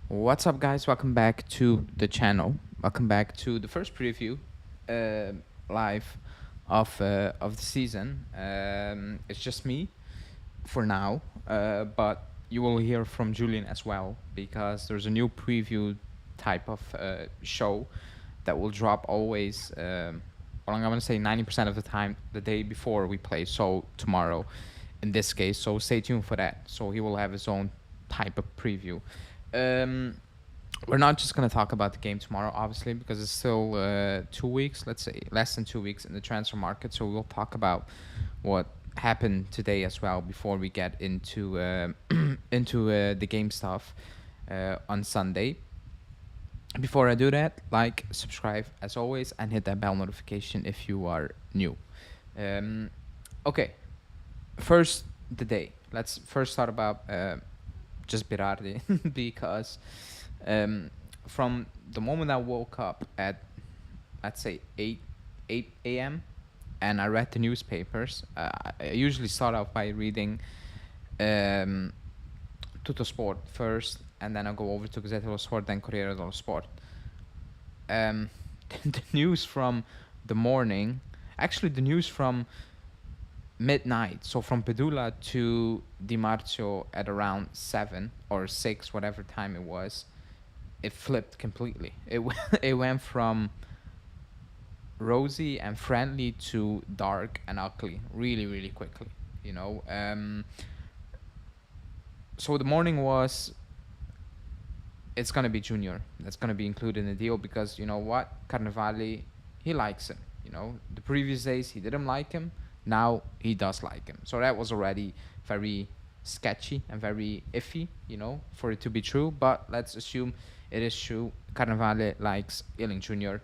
What's up, guys? Welcome back to the channel. Welcome back to the first preview uh, live of the season. It's just me for now, but you will hear from Julian as well because there's a new preview type of show that will drop always. Well, I'm gonna say 90% of the time the day before we play. So tomorrow, in this case. So stay tuned for that. So he will have his own type of preview. Um, we're not just going to talk about the game tomorrow, obviously, because it's still 2 weeks, let's say less than 2 weeks in the transfer market. So we'll talk about what happened today as well before we get into into the game stuff on Sunday. Before I do that, like, subscribe as always, and hit that bell notification if you are new. Um, okay, first the day. Let's first start about just Berardi because um, from the moment I woke up at, let's say, 8 a.m. and I read the newspapers. I usually start off by reading um, Tutto Sport first, and then I go over to Gazzetta dello Sport, then Corriere dello Sport. Um, the news from the morning, actually the news from midnight, so from Pedula to Di Marzio at around 7 or 6, whatever time it was, it flipped completely. It went from rosy and friendly to dark and ugly really, really quickly. You know. So the morning was, it's gonna be Junior. That's gonna be included in the deal because you know what, Carnevale, he likes him. You know, the previous days he didn't like him. Now he does like him. So that was already very sketchy and very iffy. You know, for it to be true. But let's assume it is true. Carnevale likes Ealing Junior.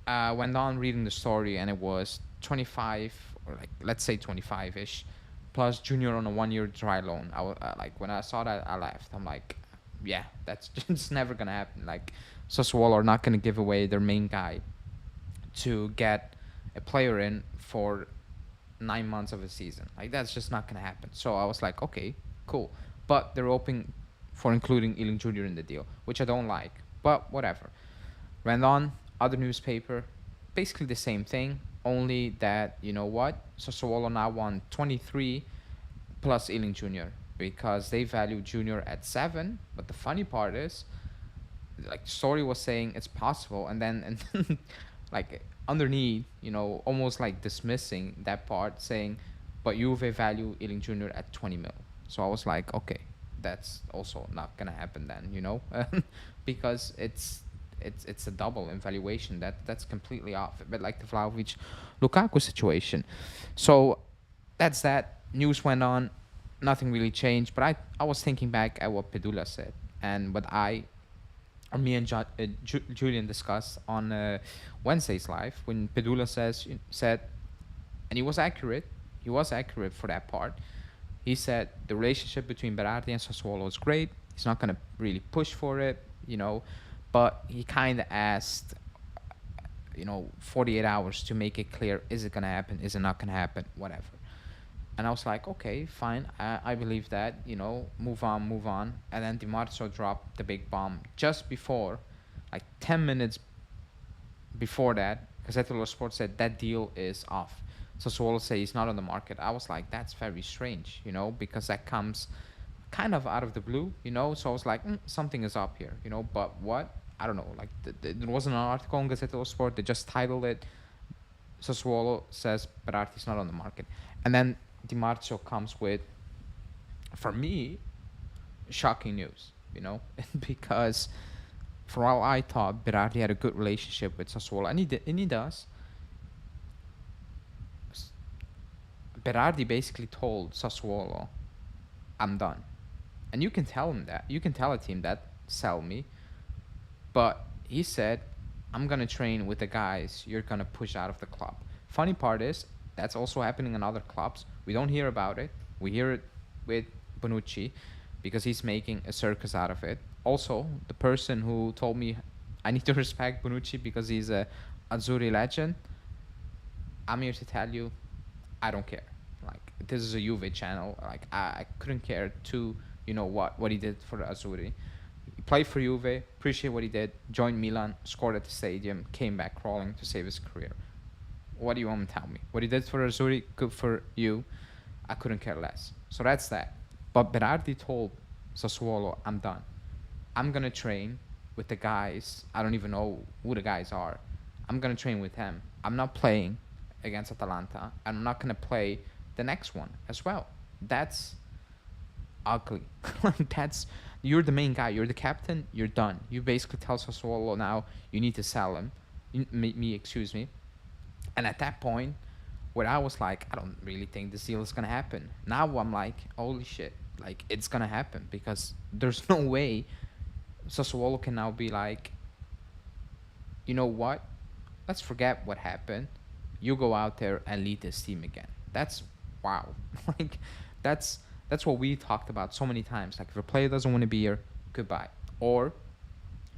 Went on reading the story and it was 25, or like let's say 25-ish, plus Junior on a 1-year dry loan. Like when I saw that, I laughed. I'm like, yeah, that's just never gonna happen. Like Sassuolo are not gonna give away their main guy to get a player in for 9 months of a season. Like that's just not gonna happen. So I was like, okay, cool. But they're hoping for including Ealing Junior in the deal, which I don't like. But whatever. Went on, other newspaper, basically the same thing, only that, you know what, Sassuolo now won 23 plus Ealing Junior because they value Junior at 7. But the funny part is, like, story was saying it's possible, and then like underneath, you know, almost like dismissing that part, saying, but Juve value Ealing Junior at 20 mil. So I was like, okay, that's also not gonna happen then, you know, because it's a double in valuation. That's completely off. A bit like the Vlahovic Lukaku situation. So that's that. News went on, nothing really changed. But I was thinking back at what Pedula said and what or me and Julian discussed on Wednesday's live when Pedula said, and he was accurate. He was accurate for that part. He said the relationship between Berardi and Sassuolo is great. He's not gonna really push for it, you know, but he kind of asked, 48 hours to make it clear: is it gonna happen? Is it not gonna happen? Whatever. And I was like, okay, fine. I believe that, move on, move on. And then Di Marzio dropped the big bomb just before, like 10 minutes before that, Gazzetta dello Sport said that deal is off. So Sassuolo say he's not on the market. I was like, that's very strange, because that comes kind of out of the blue, So I was like, something is up here, But what? I don't know. Like, there wasn't an article on Gazzetta dello Sport. They just titled it, Sassuolo says Berardi's not on the market. And then Di Marzio comes with, for me, shocking news, because for all I thought, Berardi had a good relationship with Sassuolo, and he does. Berardi basically told Sassuolo, I'm done. And you can tell him that. You can tell a team that, sell me. But he said, I'm going to train with the guys you're going to push out of the club. Funny part is, that's also happening in other clubs. We don't hear about it. We hear it with Bonucci because he's making a circus out of it. Also, the person who told me I need to respect Bonucci because he's a Azzurri legend, I'm here to tell you, I don't care. Like, this is a Juve channel. Like, I couldn't care to, what he did for the Azzurri. He played for Juve, appreciate what he did, joined Milan, scored at the stadium, came back crawling to save his career. What do you want to tell me? What he did for Azzurri, good for you. I couldn't care less. So that's that. But Berardi told Sassuolo, I'm done. I'm going to train with the guys. I don't even know who the guys are. I'm going to train with him. I'm not playing against Atalanta. And I'm not going to play the next one as well. That's ugly. That's you're the main guy. You're the captain. You're done. You basically tell Sassuolo now you need to sell him. Excuse me. And at that point, where I was like, I don't really think this deal is gonna happen. Now I'm like, holy shit, like it's gonna happen because there's no way Sassuolo can now be like, you know what? Let's forget what happened. You go out there and lead this team again. That's wow. Like that's what we talked about so many times. Like if a player doesn't want to be here, goodbye. Or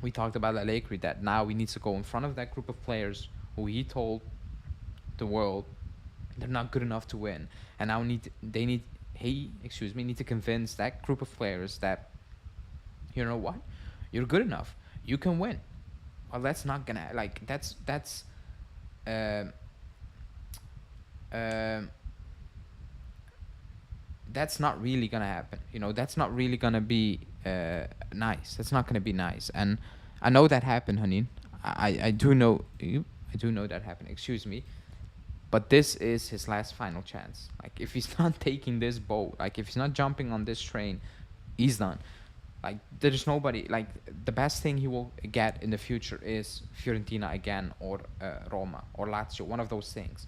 we talked about Allegri that now we need to go in front of that group of players who he told the world they're not good enough to win, and now need to convince that group of players that you know what, you're good enough, you can win. Well, that's not gonna like um um that's not really gonna happen. That's not really gonna be nice. That's not gonna be nice. And I know that happened, Hanin. I do know you. I do know that happened. Excuse me. But this is his last final chance. Like if he's not taking this boat, like if he's not jumping on this train, he's done. Like there's nobody. Like the best thing he will get in the future is Fiorentina again, or Roma or Lazio. One of those things.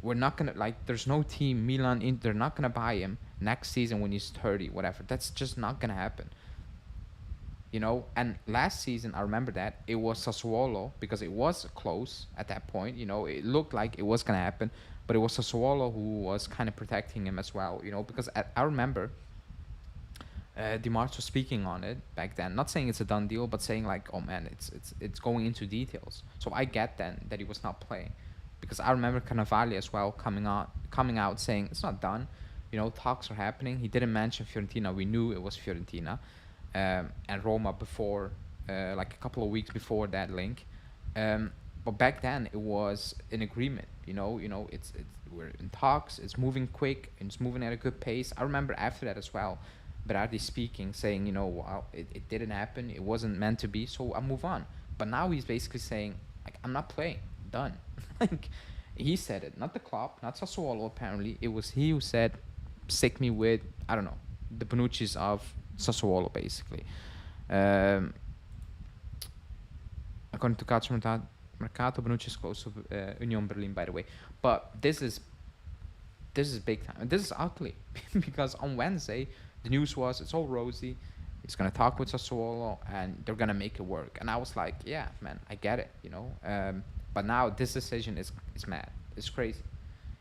We're not gonna like. There's no team, Milan. They're not gonna buy him next season when he's 30, whatever. That's just not gonna happen. And last season I remember that it was Sassuolo, because it was close at that point. It looked like it was gonna happen, but it was Sassuolo who was kind of protecting him as well. Because I remember Di Marzio speaking on it back then, not saying it's a done deal, but saying like, oh man, it's going into details. So I get then that he was not playing, because I remember Cannavale as well coming out saying it's not done. Talks are happening. He didn't mention Fiorentina. We knew it was Fiorentina. And Roma before, like a couple of weeks before that link. But back then it was an agreement. It's we're in talks. It's moving quick. And it's moving at a good pace. I remember after that as well, Berardi speaking, saying, well, it didn't happen. It wasn't meant to be. So I'll move on. But now he's basically saying, like, I'm not playing. Done. Like he said it, not the club, not Sassuolo. Apparently, it was he who said, "Stick me with, I don't know, the Bonucci's of Sassuolo," basically. According to Calcio Mercato, Bonucci is close to Union Berlin, by the way. But this is big time, and this is ugly because on Wednesday the news was it's all rosy. He's gonna talk with Sassuolo and they're gonna make it work. And I was like, yeah, man, I get it, But now this decision is mad. It's crazy.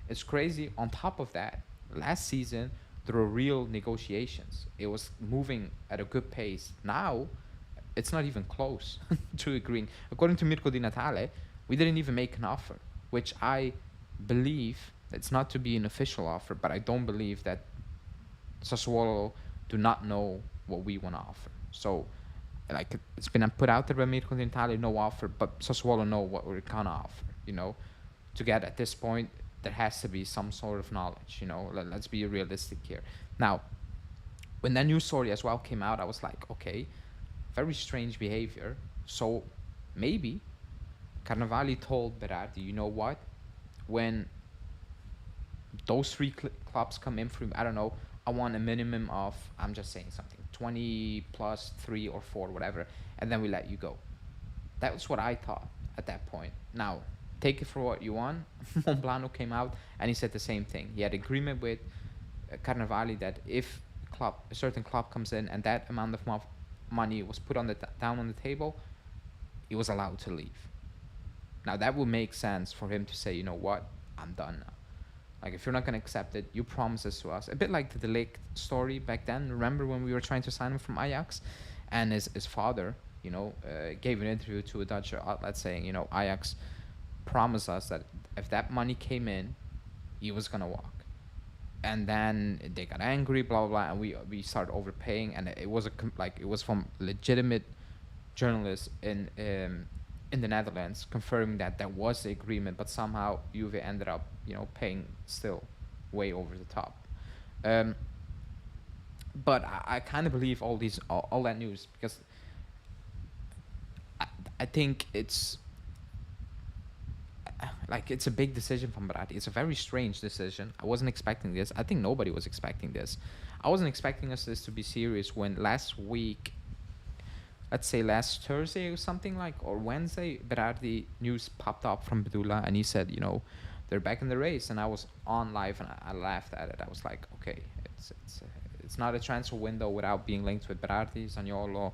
It's crazy. On top of that, last season there were real negotiations. It was moving at a good pace. Now, it's not even close to agreeing. According to Mirko Di Natale, we didn't even make an offer, which I believe it's not to be an official offer, but I don't believe that Sassuolo do not know what we want to offer. So, like, it's been put out there by Mirko Di Natale, no offer, but Sassuolo know what we're gonna offer. To get at this point, there has to be some sort of knowledge. Let's be realistic here. Now, when that news story as well came out, I was like, okay, very strange behavior. So maybe Cannavale told Berardi, you know what? When those three clubs come in for, I don't know, I want a minimum of, I'm just saying something, 20 plus 3 or 4, whatever, and then we let you go. That was what I thought at that point. Now, take it for what you want. Monblano came out and he said the same thing. He had agreement with Cannavale that if a certain club comes in and that amount of money was put on down on the table, he was allowed to leave. Now that would make sense for him to say, you know what, I'm done now. Like, if you're not gonna accept it, you promise this to us. A bit like the Ligt story back then. Remember when we were trying to sign him from Ajax, and his father, gave an interview to a Dutch outlet saying, Ajax promised us that if that money came in, he was gonna walk. and then they got angry, blah blah, blah, and we started overpaying, and it was like it was from legitimate journalists in the Netherlands confirming that there was the agreement, but somehow Juve ended up, paying still way over the top. Um, but I kind of believe all that news because I, I think it's like it's a big decision from Berardi. It's a very strange decision. I wasn't expecting this. I think nobody was expecting this. I wasn't expecting this to be serious when last week, let's say last Thursday or something like, or Wednesday, Berardi news popped up from Bedula and he said, they're back in the race. And I was on live and I laughed at it. I was like, okay, it's not a transfer window without being linked with Berardi, Zaniolo,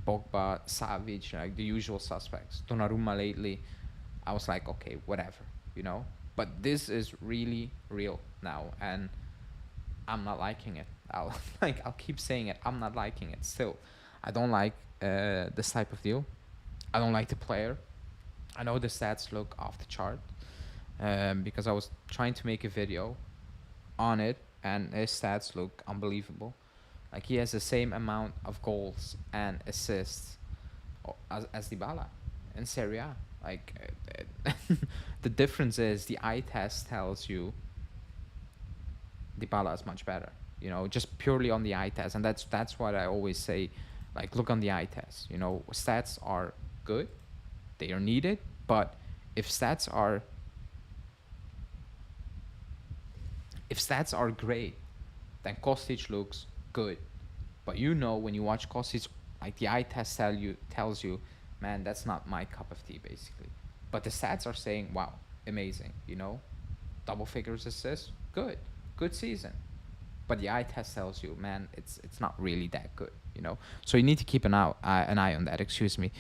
Pogba, Savic, like the usual suspects. Donnarumma lately. I was like, okay, whatever. But this is really real now, and I'm not liking it. I'll keep saying it. I'm not liking it. Still, I don't like this type of deal. I don't like the player. I know the stats look off the chart, because I was trying to make a video on it, and his stats look unbelievable. Like he has the same amount of goals and assists as Dybala in Serie A. Like the difference is the eye test tells you Dybala is much better. Just purely on the eye test, and that's what I always say. Like, look on the eye test. Stats are good, they are needed, but if stats are great, then Kostic looks good. But when you watch Kostic, like the eye test tells you, man, that's not my cup of tea, basically. But the stats are saying, wow, amazing, double figures assists, good season. But the eye test tells you, man, it's not really that good, So you need to keep an eye on that. Excuse me.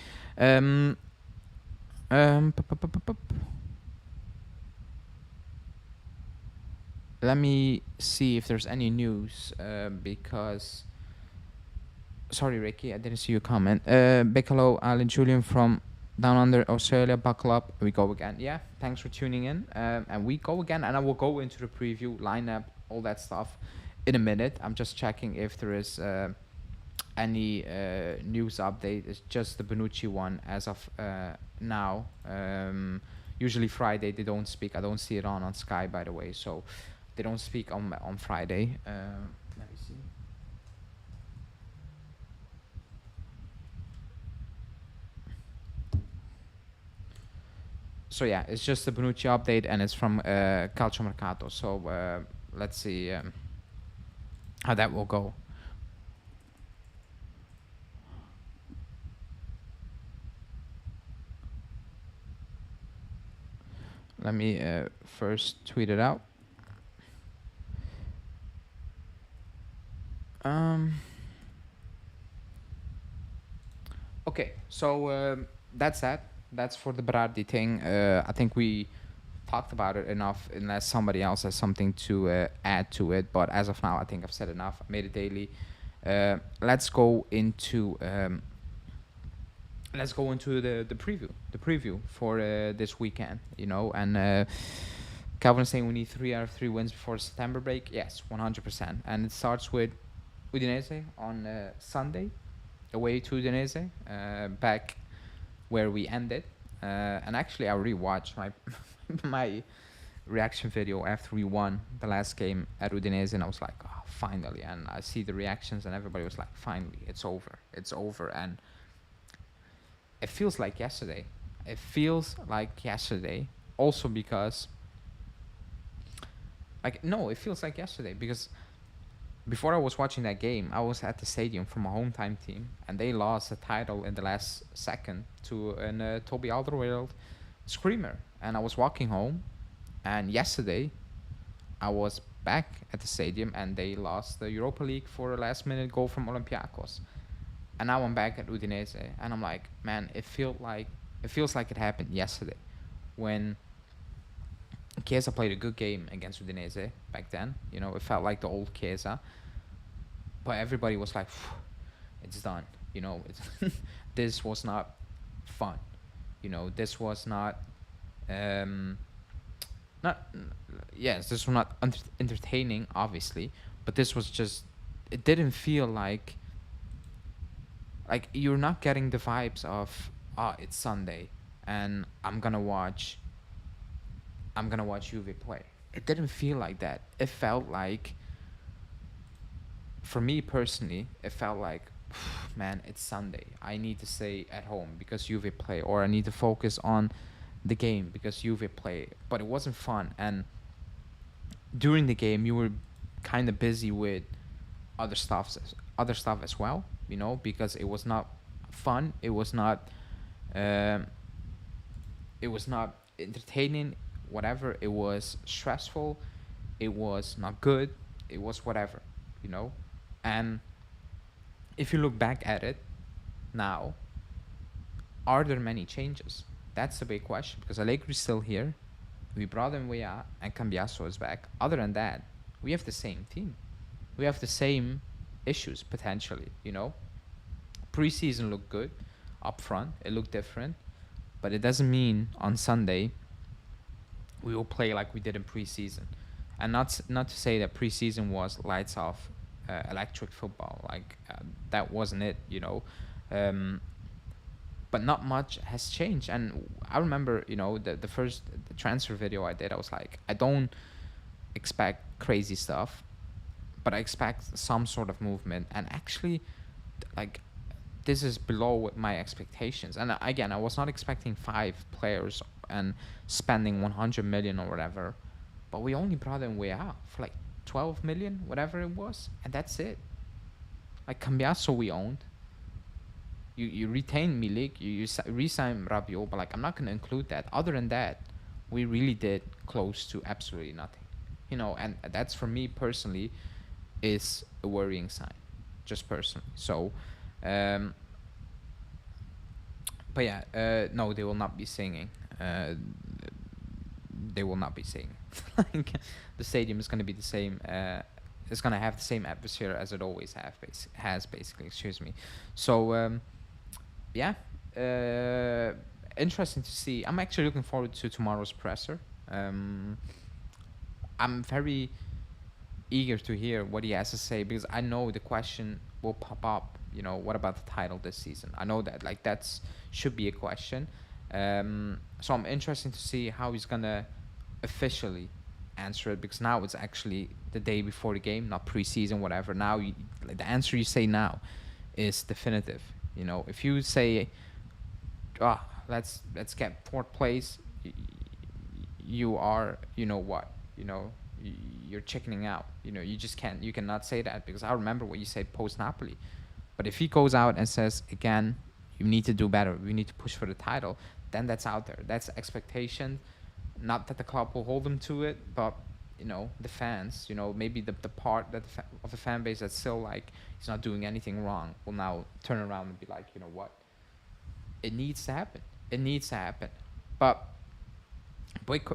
Let me see if there's any news, because sorry, Ricky, I didn't see your comment. Bekalo, Alan Julian from down under Australia, buckle up. We go again. Yeah, thanks for tuning in. And we go again, and I will go into the preview, lineup, all that stuff in a minute. I'm just checking if there is any news update. It's just the Bonucci one as of now. Usually Friday they don't speak. I don't see it on Sky, by the way, so they don't speak on Friday. Let me see. So yeah, it's just the Bonucci update, and it's from Calciomercato. So let's see how that will go. Let me first tweet it out. Okay, so that's that. That's for the Berardi thing. I think we talked about it enough, unless somebody else has something to add to it. But as of now, I think I've said enough. I made it daily. Let's go into the preview. The preview for this weekend. And Calvin is saying we need 3 out of 3 wins before September break. Yes, 100%. And it starts with Udinese on Sunday, away to Udinese, back where we ended. And actually, I rewatched my my reaction video after we won the last game at Udinese, and I was like, oh, finally. And I see the reactions, and everybody was like, finally, it's over. And it feels like yesterday. Also because, it feels like yesterday because before I was watching that game, I was at the stadium for my home team, and they lost the title in the last second to an Toby Alderweireld screamer. And I was walking home, and yesterday I was back at the stadium, and they lost the Europa League for a last-minute goal from Olympiacos. And now I'm back at Udinese, and I'm like, man, it feels like it happened yesterday, when Chiesa played a good game against Udinese back then. It felt like the old Chiesa. But everybody was like, it's done. This was not fun. This was not not yes, this was not entertaining, obviously, but this was just, it didn't feel like you're not getting the vibes of, ah, it's Sunday and I'm gonna watch Juve play. It didn't feel like that. It felt like, for me personally, it felt like, man, it's Sunday. I need to stay at home because Juve play, or I need to focus on the game because Juve play. But it wasn't fun, and during the game you were kind of busy with other stuff as well, because it was not fun. Um, it was not entertaining. Whatever. It was stressful. It was not good. It was whatever, you know. And if you look back at it now, are there many changes? That's the big question, because Allegri's still here. We brought in Weah, and Cambiaso is back. Other than that, we have the same team. We have the same issues potentially. Preseason looked good up front. It looked different, but it doesn't mean on Sunday we will play like we did in preseason. And not to say that preseason was lights off, electric football. That wasn't it. Um, but not much has changed. And I remember, the first the transfer video I did, I was like, I don't expect crazy stuff, but I expect some sort of movement. And actually, like, this is below my expectations. And again, I was not expecting 5 players and spending 100 million or whatever, but we only brought in Weah for like 12 million, whatever it was, and that's it. Like, Cambiaso we owned. You retain Milik, you re-sign Rabiot, but like, I'm not gonna include that. Other than that, we really did close to absolutely nothing. And that's, for me personally, is a worrying sign, just personally. So, but yeah, no, they will not be singing. They will not be singing. Like, the stadium is gonna be the same. It's gonna have the same atmosphere as it always has, basically. Excuse me. So, yeah, interesting to see. I'm actually looking forward to tomorrow's presser. I'm very eager to hear what he has to say, because I know the question will pop up. What about the title this season? I know that, like, that's should be a question. So I'm interested to see how he's gonna officially answer it, because now it's actually the day before the game, not preseason, whatever. Now like, the answer you say now is definitive. If you say, let's get 4th place, you are, what, you're chickening out. You just can't. You cannot say that, because I remember what you said post Napoli. But if he goes out and says again, you need to do better, we need to push for the title, then that's out there. That's expectation. Not that the club will hold them to it, but the fans, maybe the part that of the fan base that's still like, he's not doing anything wrong, will now turn around and be like, you know what, it needs to happen. It needs to happen. But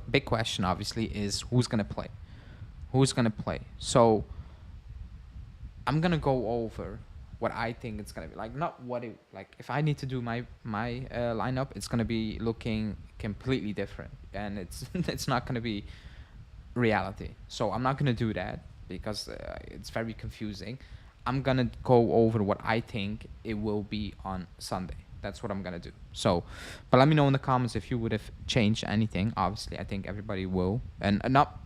big question, obviously, is who's gonna play. Who's gonna play? So I'm gonna go over what I think it's gonna be like. Not what it like. If I need to do my lineup, it's gonna be looking completely different, and it's it's not gonna be reality. So I'm not gonna do that, because it's very confusing. I'm gonna go over what I think it will be on Sunday. That's what I'm gonna do. So, but let me know in the comments if you would have changed anything. Obviously, I think everybody will, and not.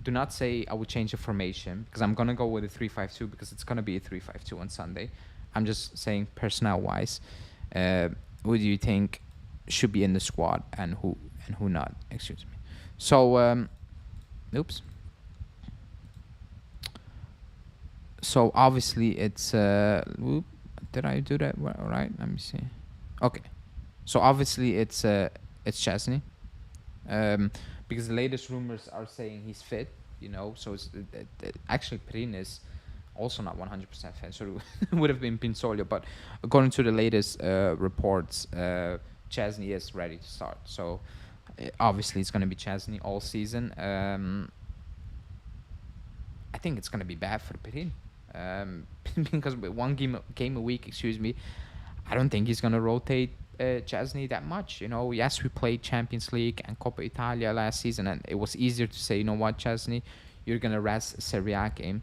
Do not say I would change the formation, because I'm gonna go with a 3-5-2, because it's gonna be a 3-5-2 on Sunday. I'm just saying personnel wise, who do you think should be in the squad, and who not? Excuse me. So, oops. So obviously it's did I do that right? Let me see. Okay. So obviously it's Chesney. Because the latest rumors are saying he's fit, so actually Perin is also not 100% fit, so it would have been Pinsoglio, but according to the latest reports, Chesney is ready to start. So obviously it's going to be Chesney all season. I think it's going to be bad for Perin, because with one game a week, excuse me, I don't think he's gonna rotate Chesney that much. Yes, we played Champions League and Coppa Italia last season, and it was easier to say, you know what, Chesney, you're gonna rest a Serie A game.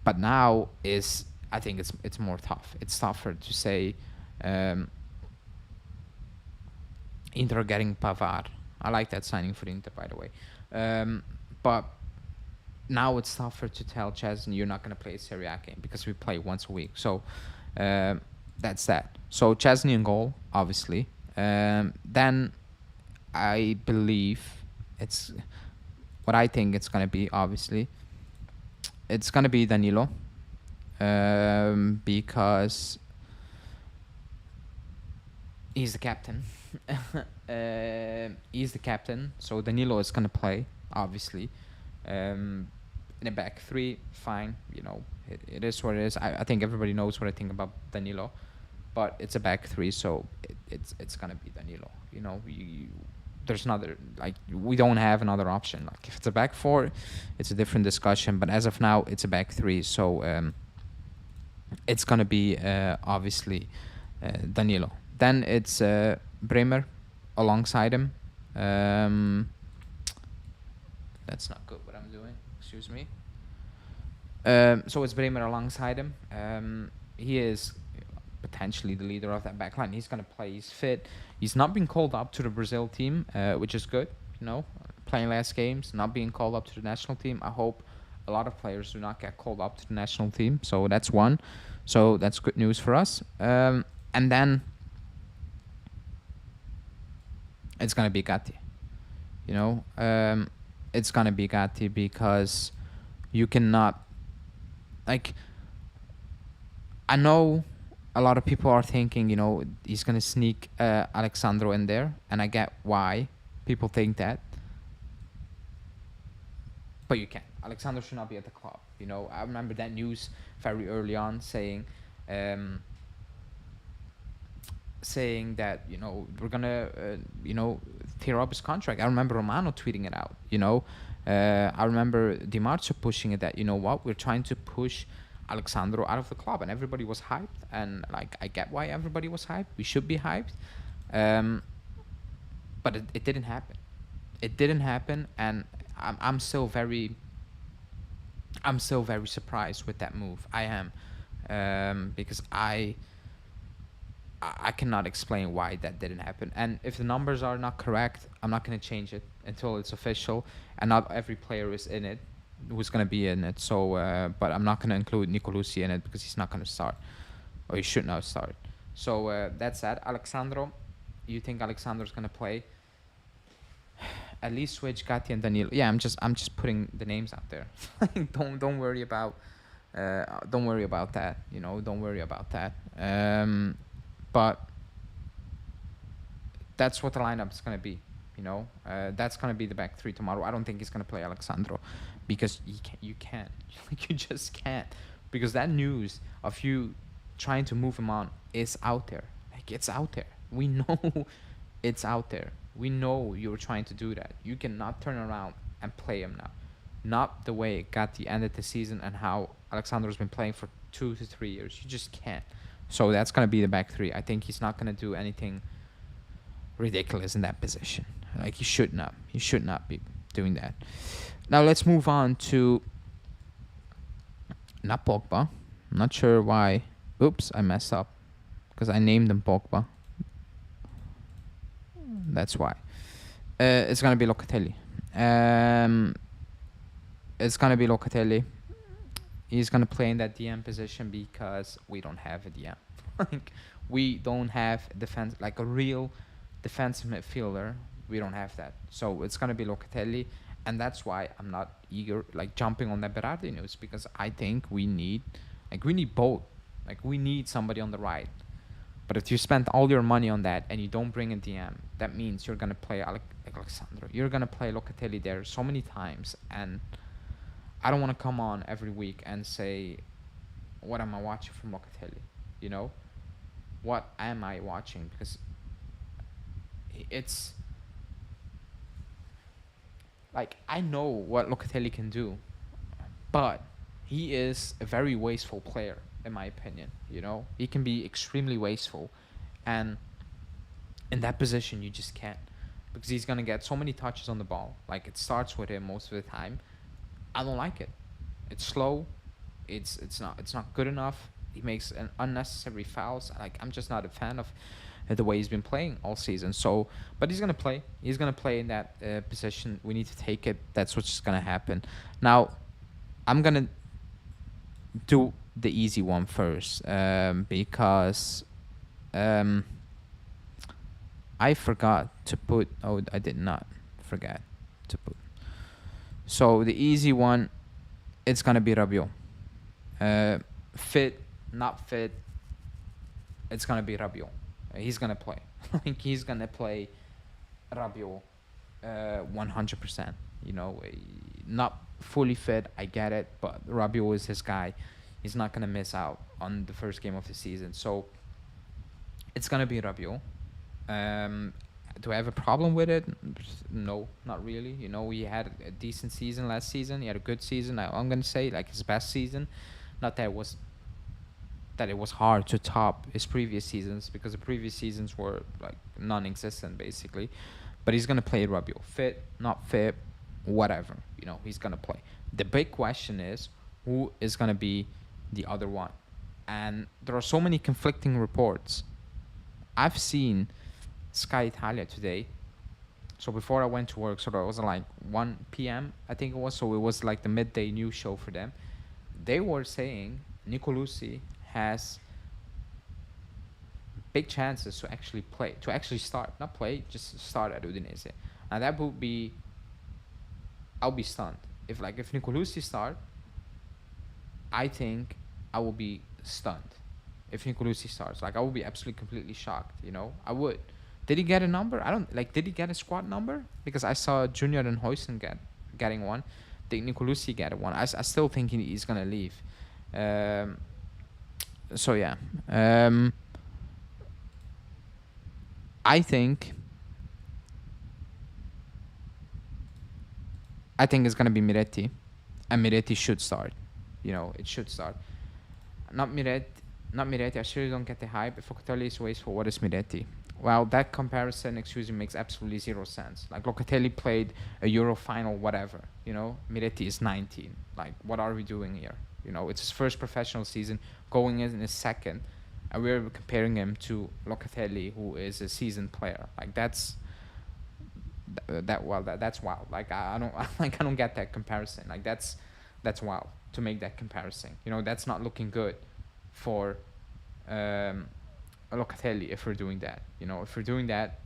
But now I think it's more tough. It's tougher to say um, Inter are getting Pavard. I like that signing for Inter, by the way. But now it's tougher to tell Chesney you're not going to play a Serie A game because we play once a week. So that's that. So Chesney in goal, obviously. Then I believe it's what I think it's going to be, obviously. It's going to be Danilo because he's the captain. He's the captain, so Danilo is going to play, obviously. In a back three, fine. It is what it is. I think everybody knows what I think about Danilo, but it's a back three, so it's gonna be Danilo. There's another, like, we don't have another option. Like, if it's a back four, it's a different discussion. But as of now, it's a back three, so it's gonna be obviously Danilo. Then it's Bremer alongside him. That's not good what I'm doing. Excuse me. So it's Bremer alongside him. He is potentially the leader of that backline. He's going to play. He's fit. He's not been called up to the Brazil team, which is good. Playing last games, not being called up to the national team. I hope a lot of players do not get called up to the national team. So that's one. So that's good news for us. And then it's going to be Gatti. It's going to be Gatti because you cannot, like, I know a lot of people are thinking, he's going to sneak Alexandro in there, and I get why people think that. But you can't. Alexandro should not be at the club. I remember that news very early on saying that, we're going to, tear up his contract. I remember Romano tweeting it out, I remember Di Marzio pushing it that, what, we're trying to push Alexandro out of the club, and everybody was hyped, and like, I get why everybody was hyped. We should be hyped. But it didn't happen. It didn't happen, and I'm still very surprised with that move. I am, because I cannot explain why that didn't happen. And if the numbers are not correct, I'm not going to change it until it's official. And not every player is in it who's going to be in it. So, but I'm not going to include Nicolucci in it because he's not going to start, or he should not start. So that's that. Alexandro, you think Alexandro's going to play? At least switch Gatti and Danilo. Yeah, I'm just putting the names out there. don't worry about that. Don't worry about that. But that's what the lineup is going to be. That's going to be the back three tomorrow. I don't think he's going to play Alexandro because you can't. You just can't. Because that news of you trying to move him on is out there. Like, it's out there. We know it's out there. We know you were trying to do that. You cannot turn around and play him now. Not the way Gatti ended the season and how Alexandro's been playing for 2 to 3 years. You just can't. So that's going to be the back three. I think he's not going to do anything ridiculous in that position. Like, he should not. He should not be doing that. Now let's move on to not Pogba. I'm not sure why. Oops, I messed up because I named him Pogba. That's why. It's going to be Locatelli. It's going to be Locatelli. He's going to play in that DM position because we don't have a DM. Like, we don't have defense, like a real defensive midfielder. We don't have that. So it's going to be Locatelli. And that's why I'm not eager, like, jumping on that Berardi news, because I think we need both. Like, we need somebody on the right. But if you spend all your money on that and you don't bring a DM, that means you're going to play Alexandro. You're going to play Locatelli there so many times. And I don't want to come on every week and say, what am I watching from Locatelli? What am I watching? Because it's like, I know what Locatelli can do, but he is a very wasteful player. in my opinion. You know, he can be extremely wasteful, and in that position you just can't, because he's gonna get so many touches on the ball. Like, it starts with him most of the time. I don't like it. It's slow. It's not good enough. He makes an unnecessary fouls. Like, I'm just not a fan of the way he's been playing all season. So, but he's gonna play. He's gonna play in that position. We need to take it. That's what's gonna happen. Now, I'm gonna do the easy one first, because um, I forgot to put. Oh, I did not forget to put. So the easy one, it's gonna be Rabiot. Fit, not fit, it's gonna be Rabiot. He's gonna play. Like, he's gonna play Rabiot, 100%. You know, not fully fit. I get it, but Rabiot is his guy. He's not gonna miss out on the first game of the season. So it's gonna be Rabiot. Um, do I have a problem with it? No, not really. You know, he had a decent season last season. He had a good season. I'm gonna say, like, his best season. Not that it was hard to top his previous seasons, because the previous seasons were like non-existent basically. But he's gonna play Rabiot, fit, not fit, whatever. You know, he's gonna play. The big question is, who is gonna be the other one? And there are so many conflicting reports. I've seen Sky Italia today. So before I went to work, so it was like 1 p.m. I think it was. So it was like the midday news show for them. They were saying Nicolosi has big chances to actually play, to actually start, not play, just start at Udinese. And that would be, I'll be stunned. If Nicolosi start, I think I will be stunned. If Nicolosi starts, like, I will be absolutely completely shocked, you know? I would. Did he get a number? I don't, like, did he get a squad number? Because I saw Junior and Hoyson getting one. Did Nicolosi get one? I still think he's gonna leave. So yeah. I think it's gonna be Miretti, and Miretti should start. You know, it should start. Not Miretti. I surely don't get the hype. If Locatelli is wasteful, what is Miretti? Well, that comparison, excuse me, makes absolutely zero sense. Like, Locatelli played a Euro final, whatever. You know, Miretti is 19. Like, what are we doing here? You know, it's his first professional season, going in his second, and we're comparing him to Locatelli, who is a seasoned player. Like, that's wild. Like, I don't get that comparison. Like, that's wild to make that comparison. You know, that's not looking good for Locatelli if we're doing that. You know, if we're doing that,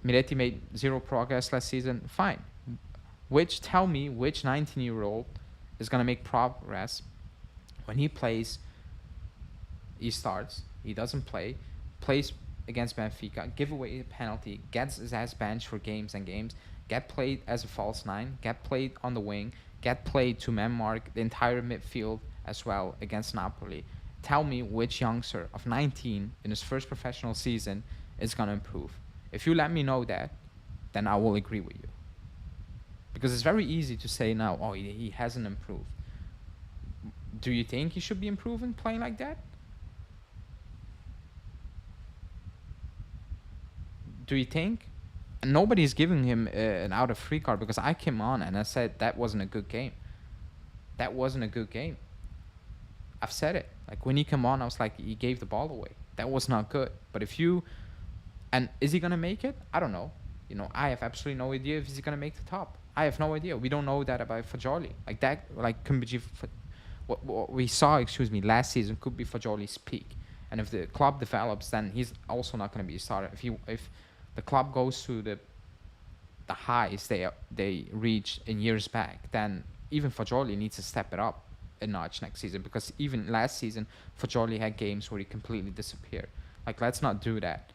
Miretti made zero progress last season. Fine. Tell me which 19-year-old is gonna make progress when he plays? He starts. He doesn't play. Plays against Benfica. Give away a penalty. Gets his ass benched for games and games. Get played as a false nine. Get played on the wing. Get played to man mark the entire midfield as well against Napoli. Tell me which youngster of 19 in his first professional season is going to improve. If you let me know that, then I will agree with you. Because it's very easy to say now, oh, he hasn't improved. Do you think he should be improving playing like that? Do you think? Nobody's giving him an out of free card, because I came on and I said that wasn't a good game. That wasn't a good game. I've said it. Like, when he came on, I was like, he gave the ball away. That was not good. But and is he gonna make it? I don't know. You know, I have absolutely no idea if he's gonna make the top. I have no idea. We don't know that about Fagioli. Like, that, like, what we saw, last season could be Fagioli's peak. And if the club develops, then he's also not gonna be a starter. If the club goes to the highs they reached in years back, then even Fagioli needs to step it up a notch next season, because even last season Fagioli had games where he completely disappeared. Like, let's not do that.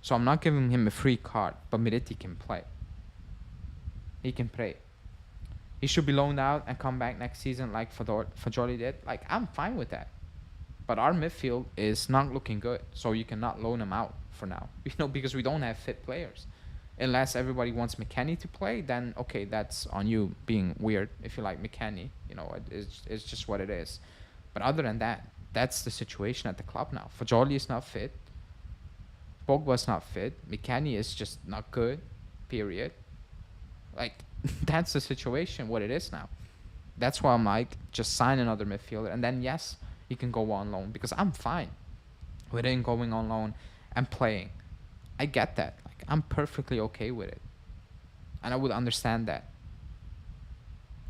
So I'm not giving him a free card, but Miretti can play. He can play. He should be loaned out and come back next season like Fagioli did. Like, I'm fine with that. But our midfield is not looking good, so you cannot loan him out for now. You know, because we don't have fit players. Unless everybody wants McKennie to play, then okay, that's on you being weird if you like McKennie. You know, it's just what it is. But other than that, that's the situation at the club now. Fajoli is not fit. Pogba's not fit. Mikani is just not good. Period. Like, that's the situation, what it is now. That's why I'm like, just sign another midfielder. And then, yes, he can go on loan. Because I'm fine with him going on loan and playing. I get that. Like, I'm perfectly okay with it. And I would understand that.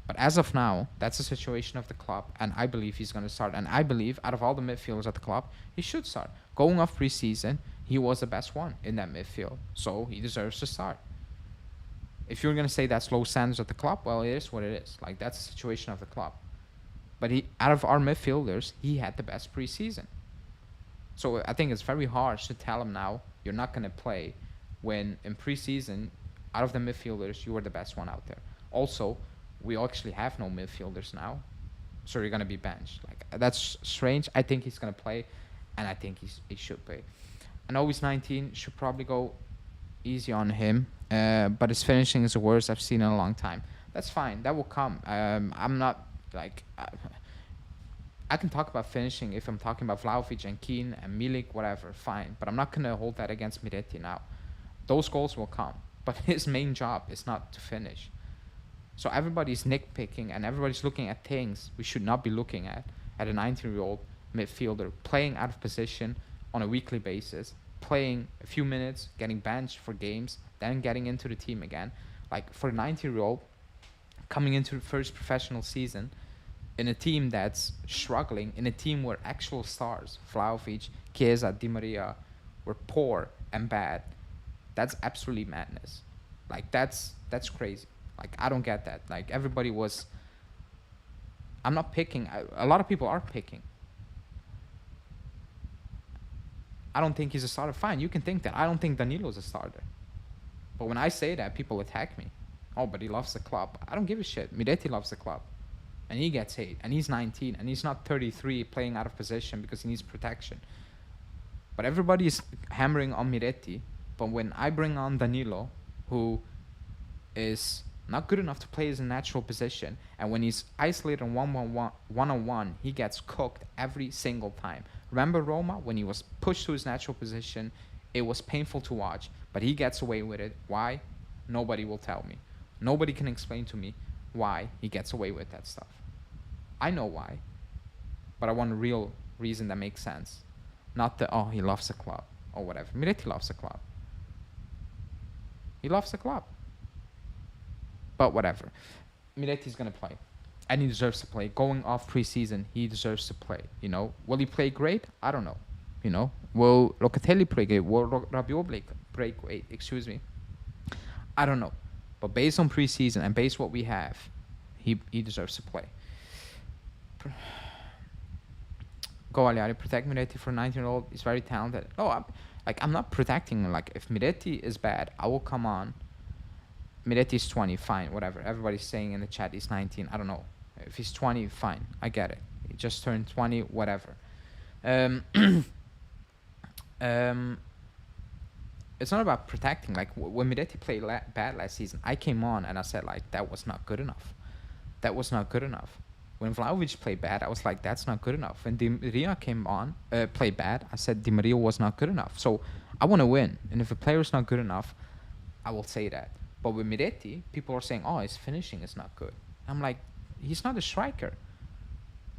But as of now, that's the situation of the club. And I believe he's going to start. And I believe, out of all the midfielders at the club, he should start. Going off preseason, he was the best one in that midfield. So he deserves to start. If you're going to say that's low standards at the club, well, it is what it is. Like, that's the situation of the club. But he, out of our midfielders, he had the best preseason. So I think it's very harsh to tell him now, you're not going to play, when in preseason, out of the midfielders, you were the best one out there. Also, we actually have no midfielders now. So you're going to be benched. Like, that's strange. I think he's going to play, and I think he should play. I know he's 19, should probably go easy on him, but his finishing is the worst I've seen in a long time. That's fine. That will come. I'm not, like... I can talk about finishing if I'm talking about Vlahovic and Keane and Milik, whatever, fine. But I'm not going to hold that against Miretti now. Those goals will come. But his main job is not to finish. So everybody's nitpicking and everybody's looking at things we should not be looking at a 19-year-old midfielder playing out of position on a weekly basis, playing a few minutes, getting benched for games, then getting into the team again. Like, for a 19-year-old coming into the first professional season, in a team that's struggling, in a team where actual stars, Vlahovic, Chiesa, Di Maria, were poor and bad, that's absolutely madness. Like, that's crazy. Like, I don't get that. Like, everybody was... I'm not picking. A lot of people are picking. I don't think he's a starter. Fine, you can think that. I don't think Danilo's a starter. But when I say that, people attack me. Oh, but he loves the club. I don't give a shit. Miretti loves the club. And he gets hate. And he's 19. And he's not 33 playing out of position because he needs protection. But everybody is hammering on Miretti. But when I bring on Danilo, who is not good enough to play his natural position, and when he's isolated one-on-one, he gets cooked every single time. Remember Roma? When he was pushed to his natural position, it was painful to watch. But he gets away with it. Why? Nobody will tell me. Nobody can explain to me why he gets away with that stuff. I know why, but I want a real reason that makes sense. Not the, oh, he loves the club, or whatever. Miretti loves the club. He loves the club. But whatever. Miretti's going to play. And he deserves to play. Going off preseason, he deserves to play. You know, will he play great? I don't know. You know, will Locatelli play great? Will Rabiot play great? Excuse me. I don't know. But based on preseason and based on what we have, he deserves to play. Go Aliari, protect Miretti for a 19-year-old. He's very talented. No, I'm not protecting him. Like, if Miretti is bad, I will come on. Miretti is 20, fine, whatever. Everybody's saying in the chat he's 19. I don't know. If he's 20, fine. I get it. He just turned 20, whatever. It's not about protecting. Like, when Miretti played bad last season, I came on and I said, like, that was not good enough. That was not good enough. When Vlahovic played bad, I was like, that's not good enough. When Di Maria came on, played bad, I said Di Maria was not good enough. So I want to win. And if a player is not good enough, I will say that. But with Miretti, people are saying, oh, his finishing is not good. I'm like, he's not a striker.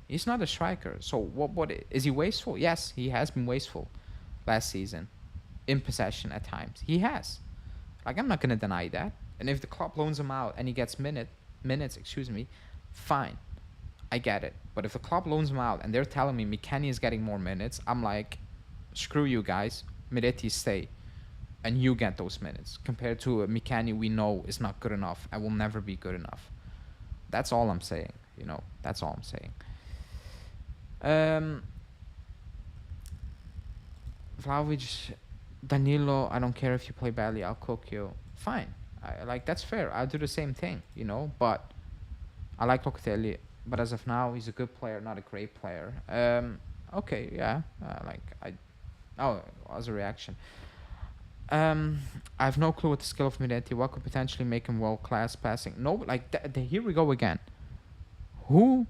He's not a striker. So what is he wasteful? Yes, he has been wasteful last season in possession at times. He has. Like, I'm not going to deny that. And if the club loans him out and he gets minutes, fine. I get it. But if the club loans him out and they're telling me Mikani is getting more minutes, I'm like, screw you guys. Miretti stay. And you get those minutes. Compared to a Mikani we know is not good enough and will never be good enough. That's all I'm saying. You know, that's all I'm saying. Vlahovic, Danilo, I don't care if you play badly, I'll cook you. Fine. That's fair. I'll do the same thing, you know. But I like Locatelli. But as of now, he's a good player, not a great player. Okay, yeah. As a reaction. I have no clue what the skill of Miretti. What could potentially make him world-class passing? No, like, here we go again. Who,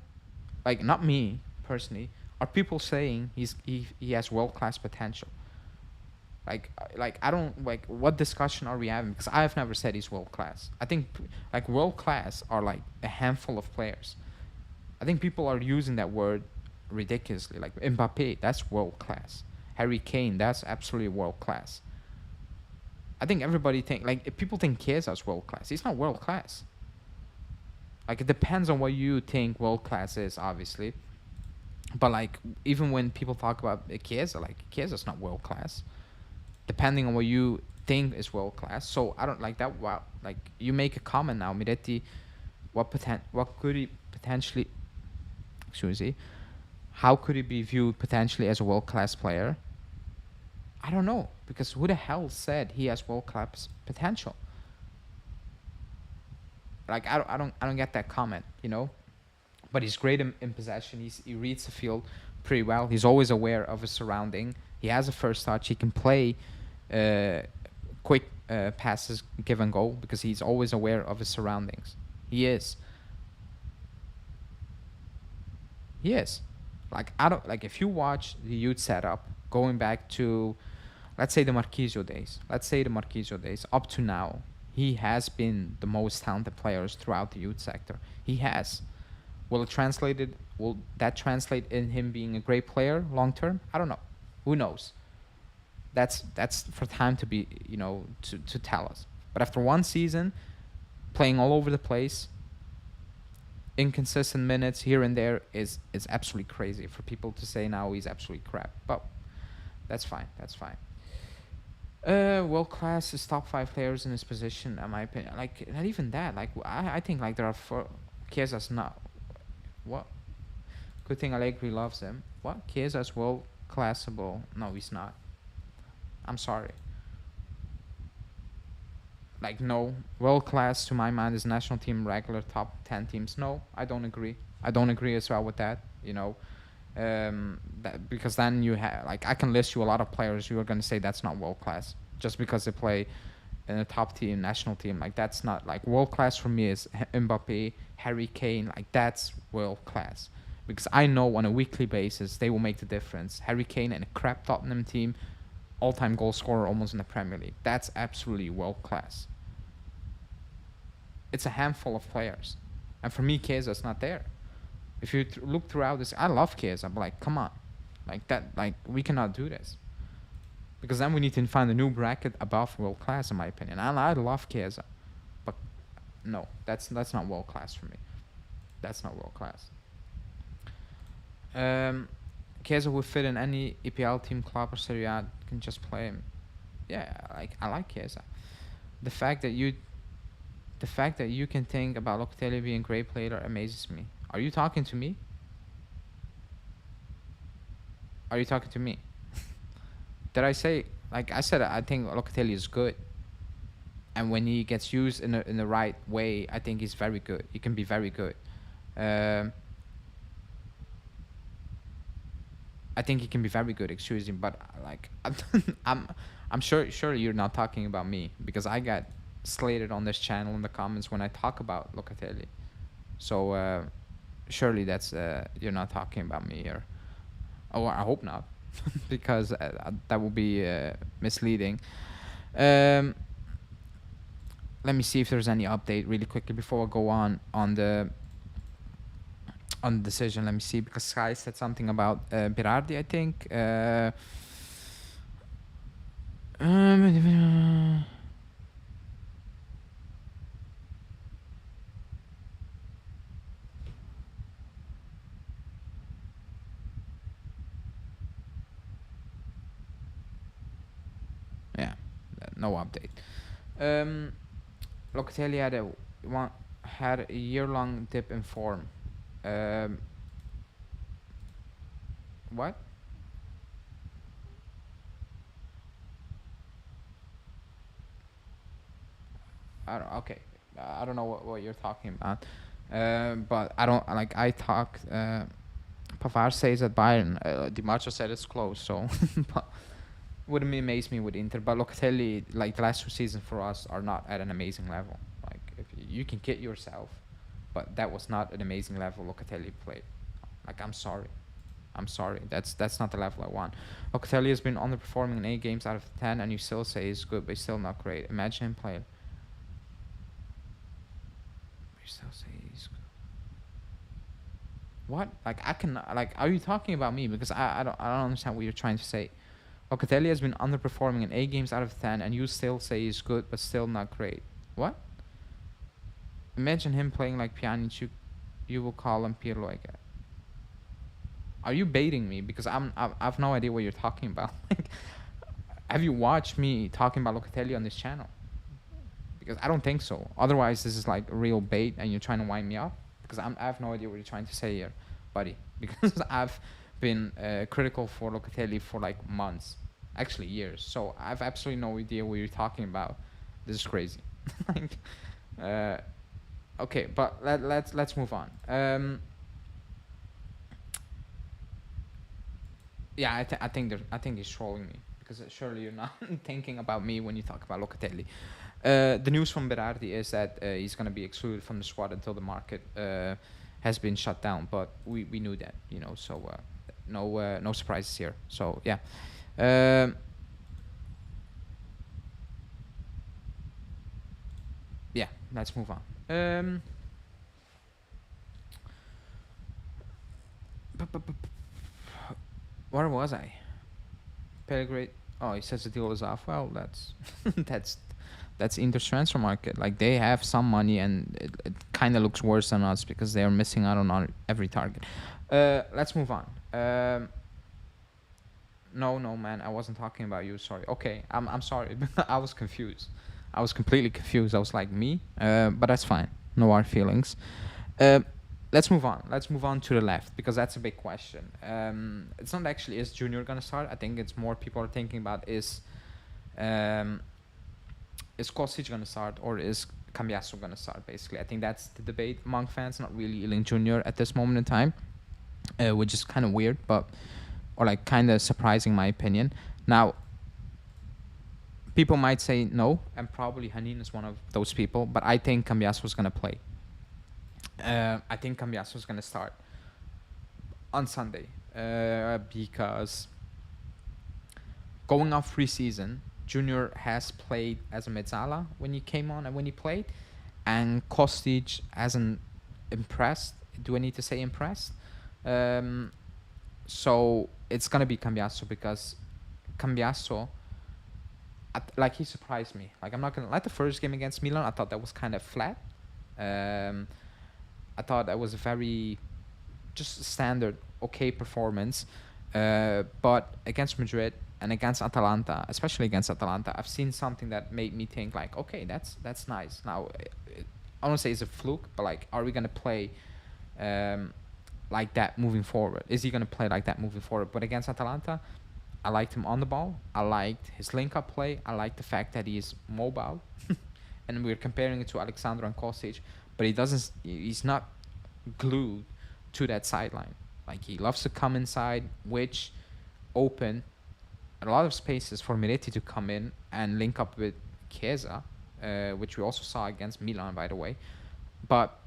like, not me personally, are people saying he has world class potential? Like I don't like what discussion are we having? Because I've never said he's world class. I think like world class are like a handful of players. I think people are using that word ridiculously. Like Mbappe, that's world class. Harry Kane, that's absolutely world class. I think everybody think like if people think Kiesa's world class. He's not world class. Like it depends on what you think world class is, obviously. But like even when people talk about Chiesa, like Chiesa's not world class. Depending on what you think is world class. So I don't like that. Wow, like you make a comment now, Miretti. What could he potentially? Excuse me. How could he be viewed potentially as a world class player? I don't know because who the hell said he has world class potential? Like I don't get that comment, you know. But he's great in possession. He reads the field pretty well. He's always aware of his surrounding. He has a first touch. He can play quick passes, give and go, because he's always aware of his surroundings. He is. He is. Like I don't like if you watch the youth setup going back to, let's say the Marquisio days. Let's say the Marquisio days up to now. He has been the most talented players throughout the youth sector. He has. Will that translate in him being a great player long term? I don't know. Who knows? That's for time to be, you know, to tell us. But after one season, playing all over the place, inconsistent minutes here and there is absolutely crazy for people to say now he's absolutely crap. But that's fine. That's fine. World class is top 5 players in his position, in my opinion. Like not even that. Like I think like there are four. Chiesa's not. What? Good thing Allegri loves him. What? Chiesa's world classable? No, he's not. I'm sorry. Like no, world class to my mind is national team regular top 10 teams. No, I don't agree. I don't agree as well with that. You know, because then you have like I can list you a lot of players you are gonna say that's not world class just because they play in a top team, national team. Like that's not like world class for me is Mbappe, Harry Kane. Like that's world class because I know on a weekly basis they will make the difference. Harry Kane and a crap Tottenham team, all-time goal scorer almost in the Premier League. That's absolutely world class. It's a handful of players, and for me, Chiesa's not there. If you look throughout this, I love Chiesa, but like, come on, like that, like we cannot do this, because then we need to find a new bracket above world class, in my opinion. And I love Chiesa, but no, that's not world class for me. That's not world class. Chiesa would fit in any EPL team, club or Serie A. Can just play him. Yeah, like I like Chiesa. The fact that you can think about Locatelli being a great player amazes me. Are you talking to me? Are you talking to me? Did I say like I said? I think Locatelli is good, and when he gets used in the right way, I think he's very good. He can be very good. I think he can be very good. Excuse me, but like I'm sure surely you're not talking about me because I got slated on this channel in the comments when I talk about Locatelli. So surely that's you're not talking about me here. Oh, I hope not, because that would be misleading. Let me see if there's any update really quickly before I go on the decision. Let me see, because Sky said something about Berardi, I think. Yeah, no update. Locatelli had a year-long dip in form. What? Okay. I don't know what you're talking about. But I don't like. I talk. Pavar says at Bayern. Di Marcio said it's close. So, but wouldn't amaze me with Inter. But Locatelli, like the last 2 seasons for us, are not at an amazing level. Like if you can kid yourself, but that was not an amazing level Locatelli played. Like I'm sorry. I'm sorry. That's not the level I want. Locatelli has been underperforming in 8 games out of 10, and you still say he's good, but he's still not great. Imagine him playing. You still say he's good. What? Like I can like? Are you talking about me? Because I don't understand what you're trying to say. Locatelli has been underperforming in 8 games out of 10, and you still say he's good, but still not great. What? Imagine him playing like Pjanic. You will call him Pirlo again. Are you baiting me? Because I've no idea what you're talking about. Like, have you watched me talking about Locatelli on this channel? Because I don't think so. Otherwise, this is like real bait, and you're trying to wind me up. Because I have no idea what you're trying to say here, buddy. Because I've been critical for Locatelli for like months, actually years. So I have absolutely no idea what you're talking about. This is crazy. Like, okay, but let's move on. Yeah, I think he's trolling me, because surely you're not thinking about me when you talk about Locatelli. The news from Berardi is that he's going to be excluded from the squad until the market has been shut down. But we knew that, so no surprises here. So yeah. Yeah, let's move on. Where was I? Belgrade. Oh, he says the deal is off. Well, that's that's Inter's transfer market. Like, they have some money, and it kind of looks worse than us because they are missing out on every target. Let's move on. No, man, I wasn't talking about you. Sorry. Okay, I'm sorry. I was confused. I was completely confused. I was like, me? But that's fine. No hard feelings. Let's move on. Let's move on to the left, because that's a big question. It's not actually, is Junior gonna start? I think it's more people are thinking about is Kostic gonna start, or is Cambiasso gonna start? Basically, I think that's the debate among fans. Not really Ealing Junior at this moment in time, which is kind of weird, but or like kind of surprising, in my opinion. Now, people might say no, and probably Hanin is one of those people, but I think Cambiasso is gonna play. I think Cambiasso is going to start on Sunday, because going off preseason, Junior has played as a mezzala when he came on and when he played, and Kostic hasn't impressed. Do I need to say impressed? So it's going to be Cambiasso, because Cambiasso, like, he surprised me. Like, I'm not going to, like, the first game against Milan, I thought that was kind of flat. I thought that was a very just standard, okay performance. But against Madrid and against Atalanta, especially against Atalanta, I've seen something that made me think, like, okay, that's nice. Now, I don't say it's a fluke, but like, are we gonna play like that moving forward? Is he gonna play like that moving forward? But against Atalanta, I liked him on the ball. I liked his link-up play. I liked the fact that he is mobile. And we're comparing it to Alexandro and Kostic, but he's not glued to that sideline. Like, he loves to come inside, which open a lot of spaces for Miretti to come in and link up with Chiesa, which we also saw against Milan, by the way. But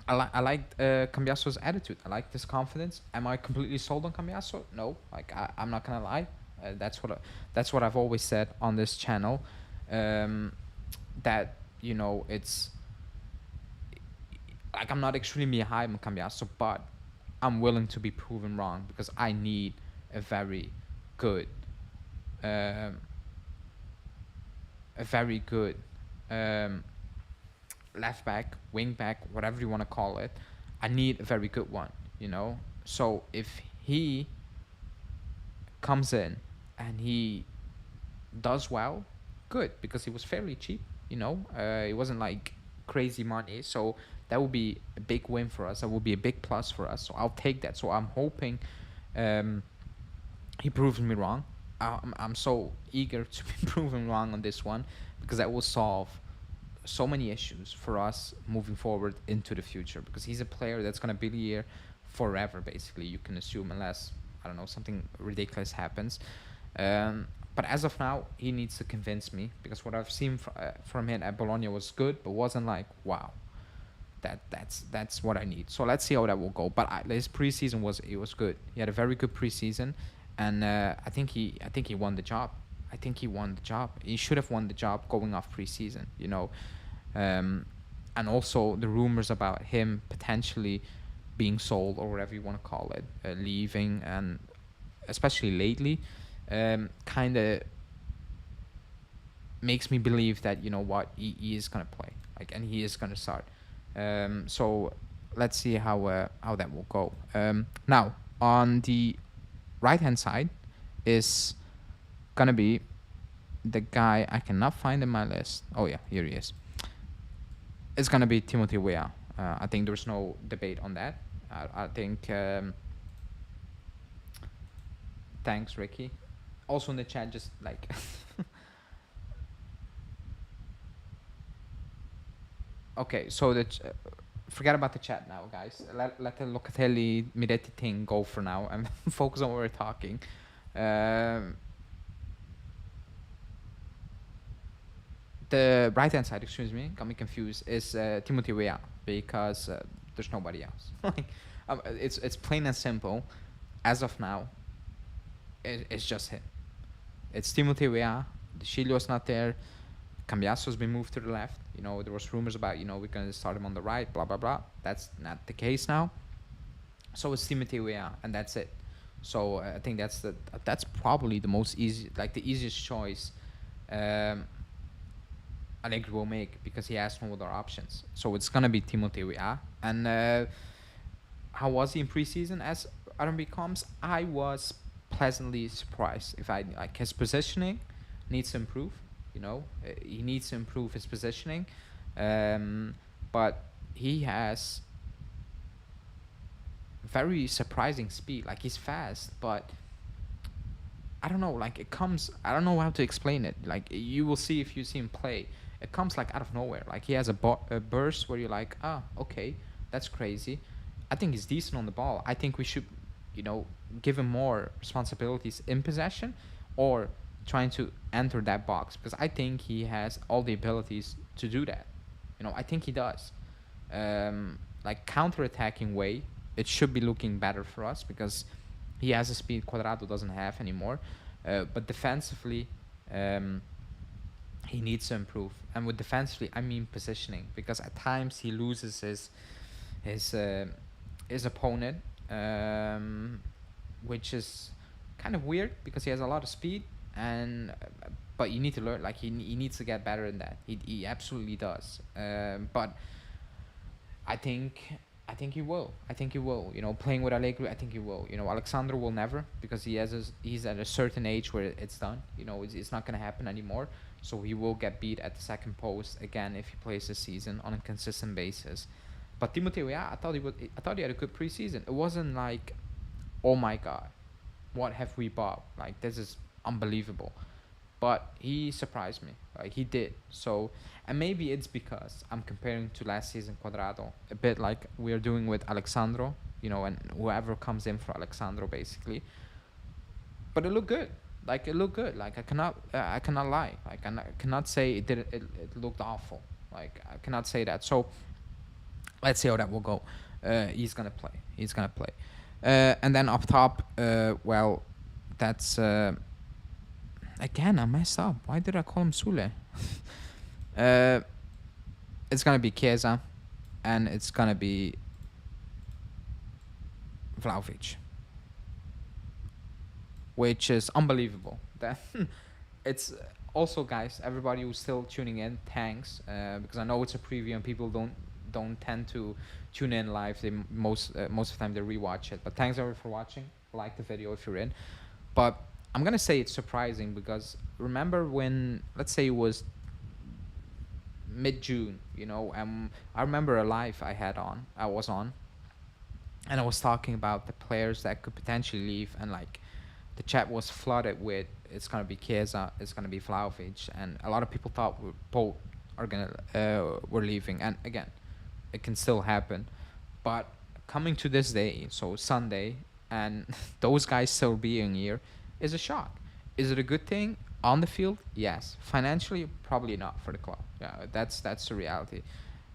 I liked Cambiasso's attitude. I liked his confidence. Am I completely sold on Cambiasso? No. Like, I'm not gonna lie. That's what I've always said on this channel. That, it's like, I'm not extremely high on Cambiasso, but I'm willing to be proven wrong, because I need a very good left back, wing back, whatever you want to call it. I need a very good one, So if he comes in and he does well, good, because he was fairly cheap, it wasn't like crazy money, so that would be a big win for us. That would be a big plus for us, so I'll take that. So I'm hoping he proves me wrong. I'm so eager to be proven wrong on this one, because that will solve so many issues for us moving forward into the future, because he's a player that's going to be here forever, basically, you can assume, unless, I don't know, something ridiculous happens. But as of now, he needs to convince me, because what I've seen from him at Bologna was good, but wasn't like, wow. That's what I need. So let's see how that will go. But his preseason was good. He had a very good preseason, and I think he won the job. I think he won the job. He should have won the job going off preseason. Um, and also the rumors about him potentially being sold or whatever you want to call it, leaving, and especially lately, kind of makes me believe that what he is gonna play, like, and he is gonna start. So let's see how that will go. Now on the right hand side is gonna be the guy I cannot find in my list. Oh yeah, here he is. It's gonna be Timothy Weah. I think there's no debate on that. I think. Thanks, Ricky. Also in the chat, just like. Okay, so forget about the chat now, guys. Let the Locatelli Miretti thing go for now and focus on what we're talking. Um, the right hand side, excuse me, got me confused, is Timothy Weah because there's nobody else. Like, it's plain and simple. As of now, it's just him. It's Timothy Weah. Chilio's not there. Cambiaso's been moved to the left. There was rumors about, we're going to start him on the right, blah, blah, blah. That's not the case now. So it's Timothy Weah, and that's it. So I think that's probably the most easy, like the easiest choice Allegri will make because he has no other options. So it's going to be Timothy Weah. And how was he in preseason? As R&B comes, I was pleasantly surprised. If I like his positioning needs to improve. He needs to improve his positioning, but he has very surprising speed. Like, he's fast, but I don't know. Like, it comes. I don't know how to explain it. Like, you will see if you see him play. It comes like out of nowhere. Like, he has a burst where you're like, okay, that's crazy. I think he's decent on the ball. I think we should, give him more responsibilities in possession, or trying to enter that box, because I think he has all the abilities to do that. I think he does. Like, counter-attacking way, it should be looking better for us because he has a speed Cuadrado doesn't have anymore. But defensively, he needs to improve. And with defensively, I mean positioning, because at times he loses his opponent, which is kind of weird because he has a lot of speed. But you need to learn. Like, he needs to get better in that. He absolutely does. But I think he will. I think he will. Playing with Allegri, I think he will. Alexandro will never, because he's at a certain age where it's done. It's not gonna happen anymore. So he will get beat at the second post again if he plays this season on a consistent basis. But Timothy Weah, I thought he had a good preseason. It wasn't like, oh my god, what have we bought? Like, this is unbelievable. But he surprised me. Like, he did. So, and maybe it's because I'm comparing to last season Cuadrado, a bit like we are doing with Alexandro, and whoever comes in for Alexandro, basically. But it looked good. Like, it looked good. Like, I cannot lie. Like, I cannot say it didn't. It looked awful. Like, I cannot say that. So let's see how that will go. He's gonna play. And then up top, well, that's. Again, I messed up. Why did I call him Sule? It's gonna be Chiesa, and it's gonna be Vlahovic, which is unbelievable. That it's also, guys, everybody who's still tuning in, thanks, because I know it's a preview and people don't tend to tune in live. They most of the time they rewatch it. But thanks everyone for watching. Like the video if you're in. But I'm gonna say it's surprising because remember when, let's say it was mid-June, I remember a live I was on, and I was talking about the players that could potentially leave, and like the chat was flooded with, it's gonna be Chiesa, it's gonna be Vlahovic, and a lot of people thought both were leaving, and again, it can still happen, but coming to this day, so Sunday, and those guys still being here is a shock. Is it a good thing on the field? Yes. Financially, probably not for the club. Yeah, that's the reality.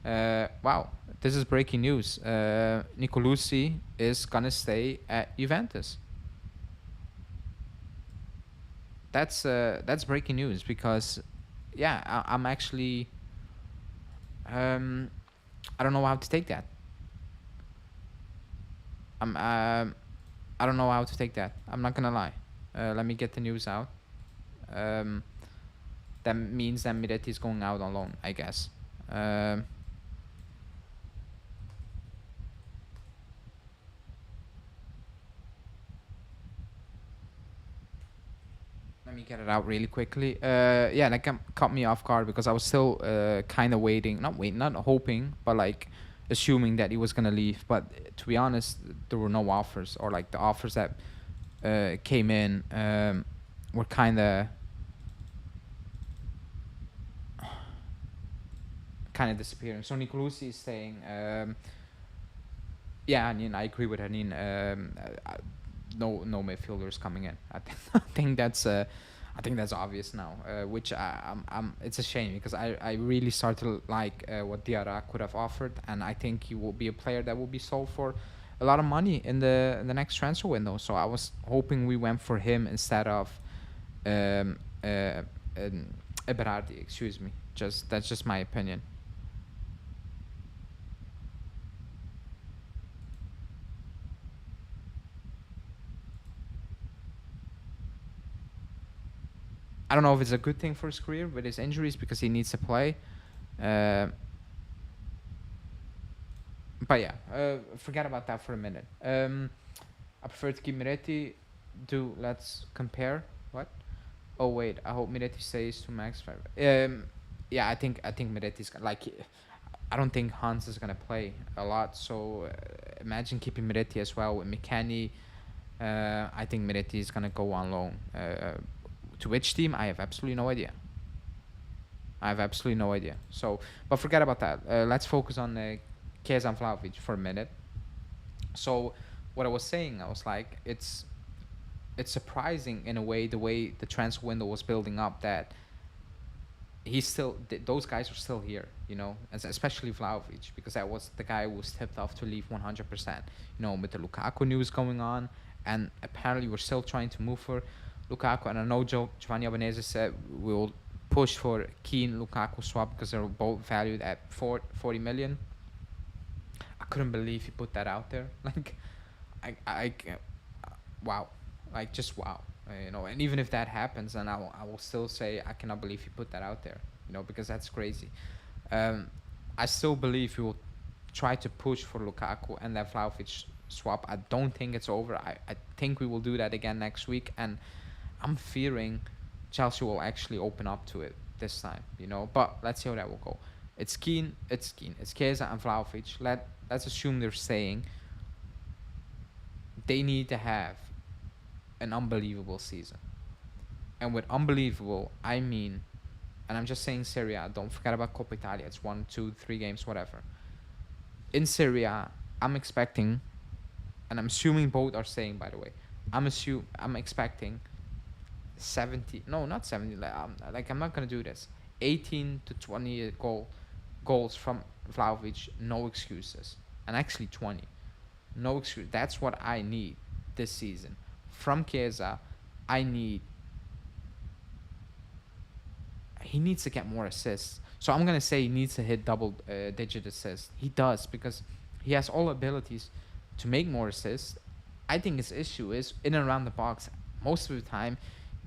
Wow, this is breaking news. Nicolucci is gonna stay at Juventus. That's breaking news because, yeah, I'm actually um, I don't know how to take that. I don't know how to take that. I'm not gonna lie. Let me get the news out. Um, that means that Miretti is going out on loan, I guess. Um, Let me get it out really quickly. Yeah, that caught me off guard because I was still kind of waiting, not hoping, but like assuming that he was gonna leave. But to be honest, there were no offers, or like the offers that came in were kind of disappearing. So Nicolucci is staying. Yeah, I mean, I agree with her. I mean, no midfielders coming in. I think that's obvious now. Which it's a shame because I really start to like what Diarra could have offered, and I think he will be a player that will be sold for a lot of money in the next transfer window. So I was hoping we went for him instead of um, uh, Berardi. Excuse me. Just that's just my opinion. I don't know if it's a good thing for his career with his injuries because he needs to play. Uh, but yeah, forget about that for a minute. I prefer to keep Miretti. Let's compare. What? Oh wait, I hope Miretti stays to max five. Yeah, I think Miretti's like. I don't think Hans is gonna play a lot. So imagine keeping Miretti as well with Mikani. I think Miretti is gonna go on loan. To which team? I have absolutely no idea. I have absolutely no idea. So, but forget about that. Let's focus on Chiesa and Vlahovic for a minute. So, what I was saying, I was like, it's surprising in a way the way the transfer window was building up that those guys are still here, especially Vlahovic because that was the guy who was tipped off to leave 100%. With the Lukaku news going on, and apparently we're still trying to move for Lukaku. And I know Giovanni Albanese said we'll push for Keane Lukaku swap because they're both valued at 40 million. I couldn't believe he put that out there. Like, I wow, like just wow. And even if that happens, then I will still say I cannot believe he put that out there. Because that's crazy. Um, I still believe he will try to push for Lukaku and that Vlahovic swap. I don't think it's over. I think we will do that again next week, and I'm fearing Chelsea will actually open up to it this time. But let's see how that will go. It's Chiesa and Vlahovic. Let's assume they're saying they need to have an unbelievable season. And with unbelievable, I mean, and I'm just saying Serie A, don't forget about Coppa Italia. It's 1, 2, 3 games, whatever. In Serie A, I'm expecting, and I'm assuming both are saying, by the way, I'm expecting 70, no, not 70, like I'm not going to do this. 18 to 20 goals from Vlahovic, no excuses. And actually 20. No excuse. That's what I need this season. From Chiesa, I need. He needs to get more assists. So I'm gonna say he needs to hit double-digit assists. He does because he has all abilities to make more assists. I think his issue is in and around the box. Most of the time,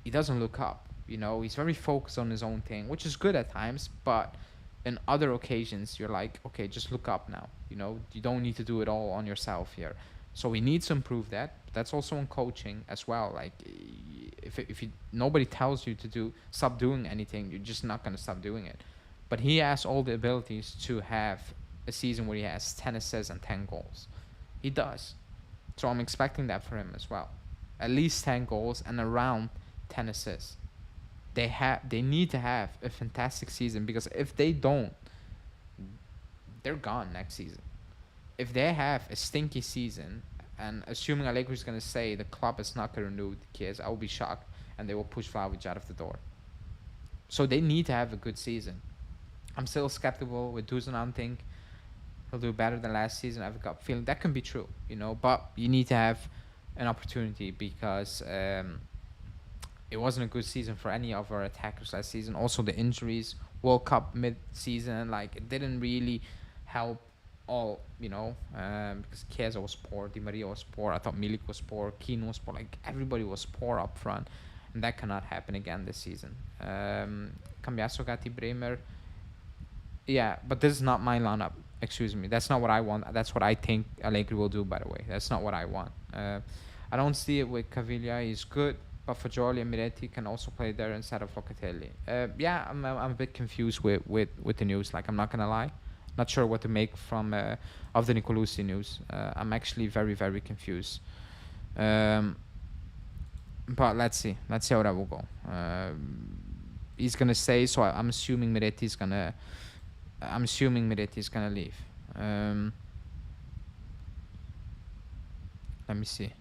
he doesn't look up. He's very focused on his own thing, which is good at times. But in other occasions, you're like, okay, just look up now. You don't need to do it all on yourself here. So he needs to improve that. That's also in coaching as well. Like, if nobody tells you to stop doing anything, you're just not gonna stop doing it. But he has all the abilities to have a season where he has 10 assists and 10 goals. He does. So I'm expecting that for him as well. At least 10 goals and around 10 assists. They need to have a fantastic season because if they don't, they're gone next season. If they have a stinky season, and assuming Allegri is going to say the club is not going to renew the kids, I will be shocked, and they will push Vlahovic out of the door. So they need to have a good season. I'm still skeptical with Dusan. I think he'll do better than last season. I've got feeling that can be true, but you need to have an opportunity because it wasn't a good season for any of our attackers last season. Also, the injuries, World Cup mid-season, like it didn't really help all, because Chiesa was poor, Di Maria was poor, I thought Milik was poor, Keane was poor, like everybody was poor up front, and that cannot happen again this season. Cambiasso, Gatti, Bremer, yeah, but this is not my lineup. Excuse me. That's not what I want. That's what I think Allegri will do, by the way. That's not what I want. I don't see it with Caviglia. He's good, but Fagioli and Miretti can also play there instead of Locatelli. Yeah, I'm a bit confused with the news. Like, I'm not going to lie. Not sure what to make from of the Nicolosi news. I'm actually very, very confused. But let's see. Let's see how that will go. He's going to stay, so I'm assuming Miretti's going to... I'm assuming Miretti's gonna leave. Let me see.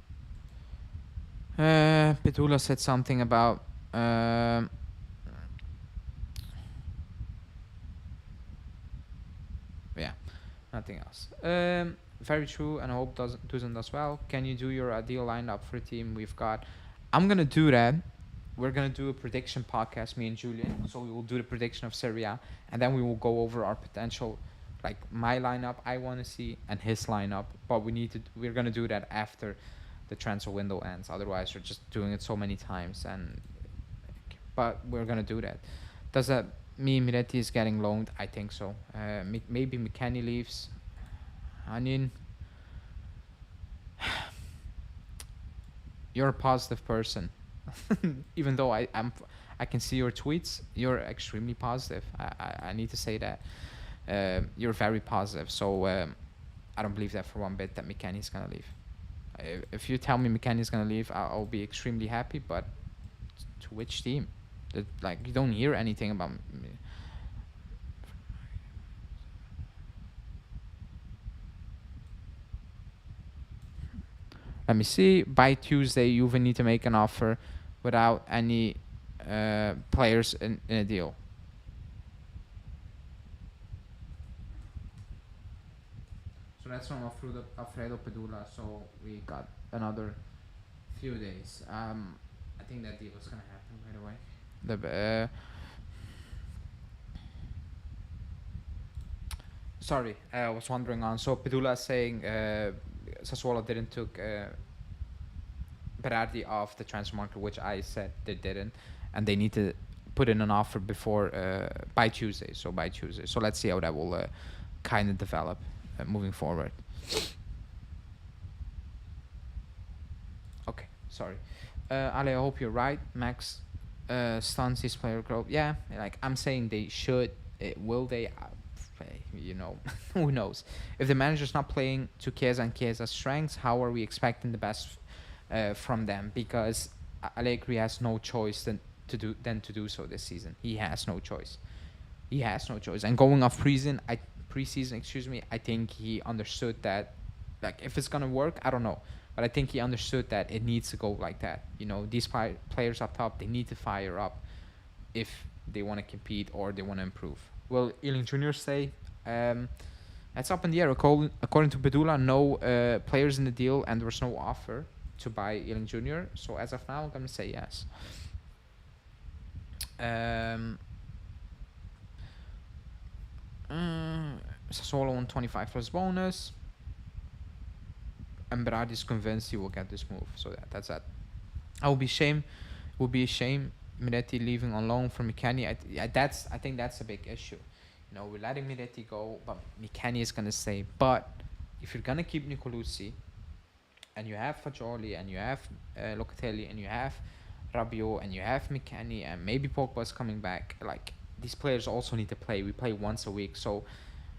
Petula said something about yeah, nothing else. Very true, and I hope Dusan does well. Can you do your ideal lineup for a team we've got? I'm gonna do that. We're gonna do a prediction podcast, me and Julian. So we will do the prediction of Serie A, and then we will go over our potential, like my lineup I want to see and his lineup. But we're gonna do that after the transfer window ends. Otherwise, we're just doing it so many times. But we're gonna do that. Does that mean Miretti is getting loaned? I think so. Maybe McKennie leaves. I mean, you're a positive person. Even though I can see your tweets, you're extremely positive. I need to say that. You're very positive. So I don't believe that for one bit that McKennie's gonna leave. If you tell me McKennie's gonna leave, I'll be extremely happy. But to which team? Like, you don't hear anything about me. Let me see. By Tuesday, Juve need to make an offer without any players in a deal. So that's from Alfredo Pedula. So we got another few days. I think that deal is gonna happen, by the way. Sorry, I was wondering on. So Pedula is saying Sassuolo didn't took Berardi off the transfer market, which I said they didn't, and they need to put in an offer before by Tuesday. So by Tuesday. So let's see how that will kind of develop moving forward. Okay, sorry. Ale, I hope you're right. Max stuns his player growth. Yeah, like I'm saying, they should. Will they? Who knows? If the manager's not playing to Chiesa and Chiesa's strengths, how are we expecting the best from them? Because Allegri has no choice than to do so this season. He has no choice. And going off preseason, I think he understood that. Like, if it's gonna work, I don't know, but I think he understood that it needs to go like that. These players up top, they need to fire up if they want to compete or they want to improve. Will Ealing Jr. stay? That's up in the air. According to Bedula, no players in the deal, and there was no offer to buy Ealing Jr. So as of now, I'm gonna say yes. Sassuolo on 25 plus bonus, and Berardi is convinced he will get this move. So that's that. It would be a shame Miretti leaving on loan for McKennie. I think that's a big issue. We're letting Miretti go, but McKennie is gonna stay. But if you're gonna keep Nicolosi, and you have Fagioli, and you have Locatelli, and you have Rabiot, and you have McKennie, and maybe Pogba's coming back, like, these players also need to play. We play once a week. So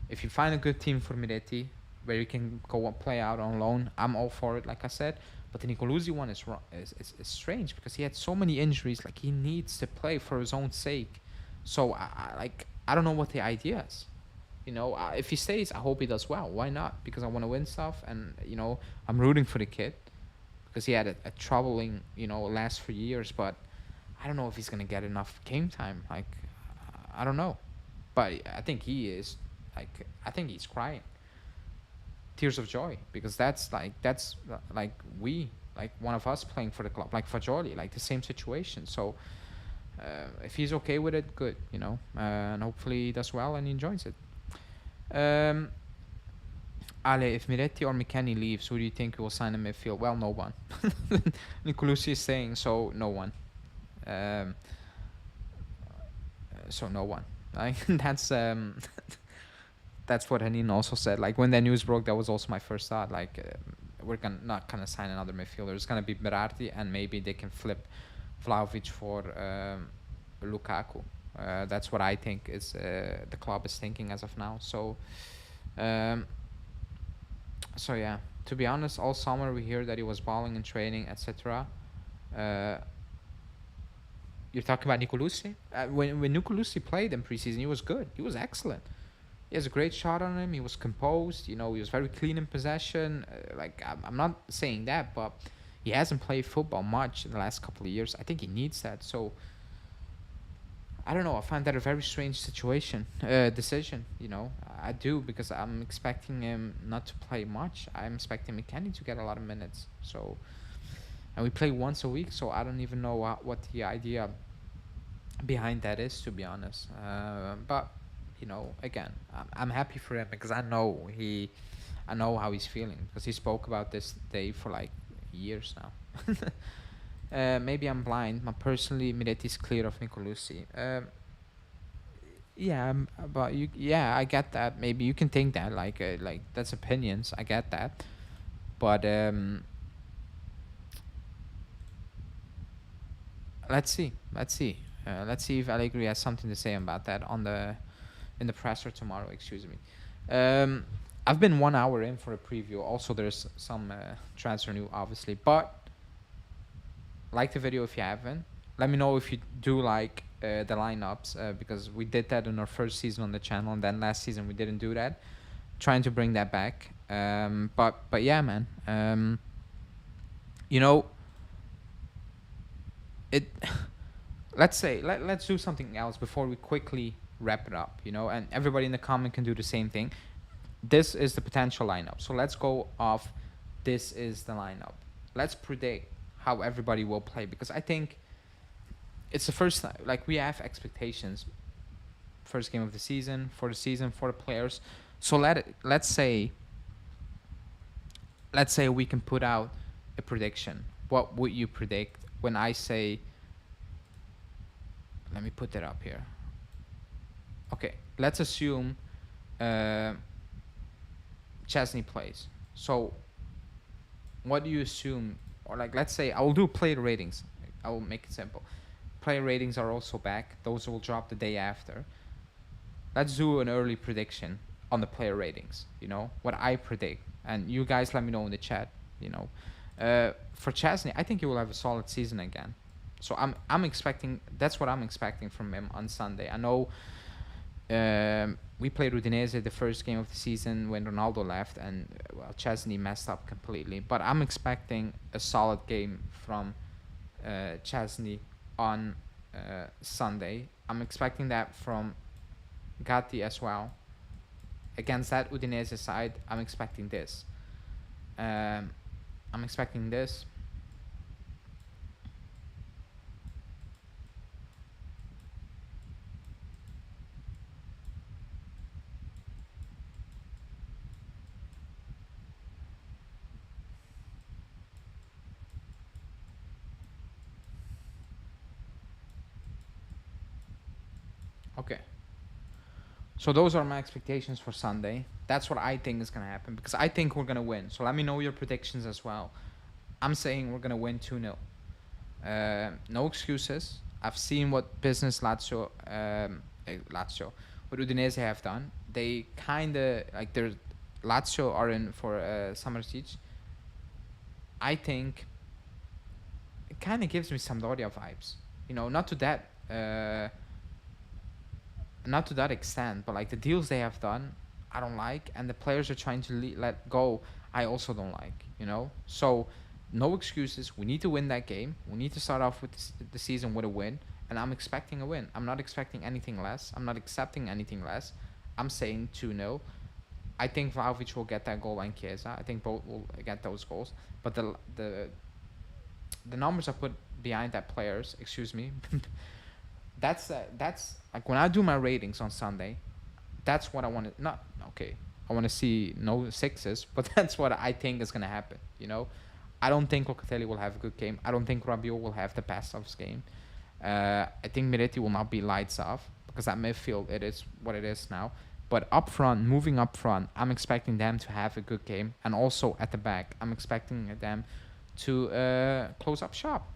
if you find a good team for Miretti, where you can go and play out on loan, I'm all for it, like I said. But the Nicolosi one is strange, because he had so many injuries. Like, he needs to play for his own sake. So I don't know what the idea is. If he stays, I hope he does well. Why not? Because I want to win stuff, and I'm rooting for the kid, because he had a troubling last few years. But I don't know if he's gonna get enough game time. Like, I don't know. But I think he is I think he's crying tears of joy because that's we like one of us playing for the club like Fagioli, like the same situation. So if he's okay with it, good, and hopefully he does well and he enjoys it. Um, Ale, if Miretti or McKennie leaves, who do you think will sign in midfield? Well, no one. Nicolucci is saying so. No one. Um, so no one. Like that's what Hanin also said. Like when that news broke, that was also my first thought. Like we're not gonna sign another midfielder. It's gonna be Berardi, and maybe they can flip Vlahovic for Lukaku. That's what I think is the club is thinking as of now. Um, so yeah. To be honest, all summer we hear that he was balling in training, etc. Uh, you're talking about Nicolucci? When Nicolucci played in preseason, he was good. He was excellent. He has a great shot on him. He was composed. He was very clean in possession. I'm not saying that, but he hasn't played football much in the last couple of years. I think he needs that. So I don't know. I find that a very strange decision. I do because I'm expecting him not to play much. I'm expecting McKennie to get a lot of minutes. So, and we play once a week, so I don't even know what the idea behind that is, to be honest. But again, I'm happy for him because I know how he's feeling because he spoke about this day for like years now. Maybe I'm blind. But personally, Miretti is clear of Nicolucci. Yeah, but yeah, I get that. Maybe you can think that, like that's opinions. I get that, but let's see, let's see if Allegri has something to say about that in the presser tomorrow. Excuse me. I've been 1 hour in for a preview. Also, there's some transfer new, obviously, but like the video if you haven't. Let me know if you do like the lineups because we did that in our first season on the channel, and then last season we didn't do that. Trying to bring that back. But yeah, man. It. Let's do something else before we quickly wrap it up. And everybody in the comment can do the same thing. This is the potential lineup. So let's go off. This is the lineup. Let's predict how everybody will play because I think it's the first time. Like we have expectations. First game of the season for the players. So let's say we can put out a prediction. What would you predict when I say? Let me put that up here. Okay, let's assume Chesney plays. So what do you assume? Or let's say I will do player ratings. I will make it simple. Player ratings are also back. Those will drop the day after. Let's do an early prediction on the player ratings. What I predict, and you guys let me know in the chat. For Chesney, I think he will have a solid season again. So I'm expecting. That's what I'm expecting from him on Sunday. I know. We played Udinese the first game of the season when Ronaldo left, and Chesney messed up completely. But I'm expecting a solid game from Chesney on Sunday. I'm expecting that from Gatti as well. Against that Udinese side, I'm expecting this. I'm expecting this. Okay. So those are my expectations for Sunday. That's what I think is going to happen because I think we're going to win. So let me know your predictions as well. I'm saying we're going to win 2-0. No excuses. I've seen what business Lazio, what Udinese have done. They kind of, their Lazio are in for Samardzic. I think it kind of gives me Sampdoria vibes. Not to that extent, but the deals they have done, I don't like, and the players are trying to let go, I also don't like. So no excuses. We need to win that game. We need to start off with the season with a win, and I'm expecting a win. I'm not expecting anything less. I'm not accepting anything less. I'm saying 2-0. I think Vlahovic will get that goal and Chiesa. I think both will get those goals. But the numbers I put behind that players, excuse me, that's like when I do my ratings on Sunday, that's what I want to not okay. I want to see no sixes, but that's what I think is gonna happen. You know, I don't think Locatelli will have a good game. I don't think Rabiot will have the best of his game. I think Miretti will not be lights off because at midfield it is what it is now. But up front, moving up front, I'm expecting them to have a good game, and also at the back, I'm expecting them to close up shop.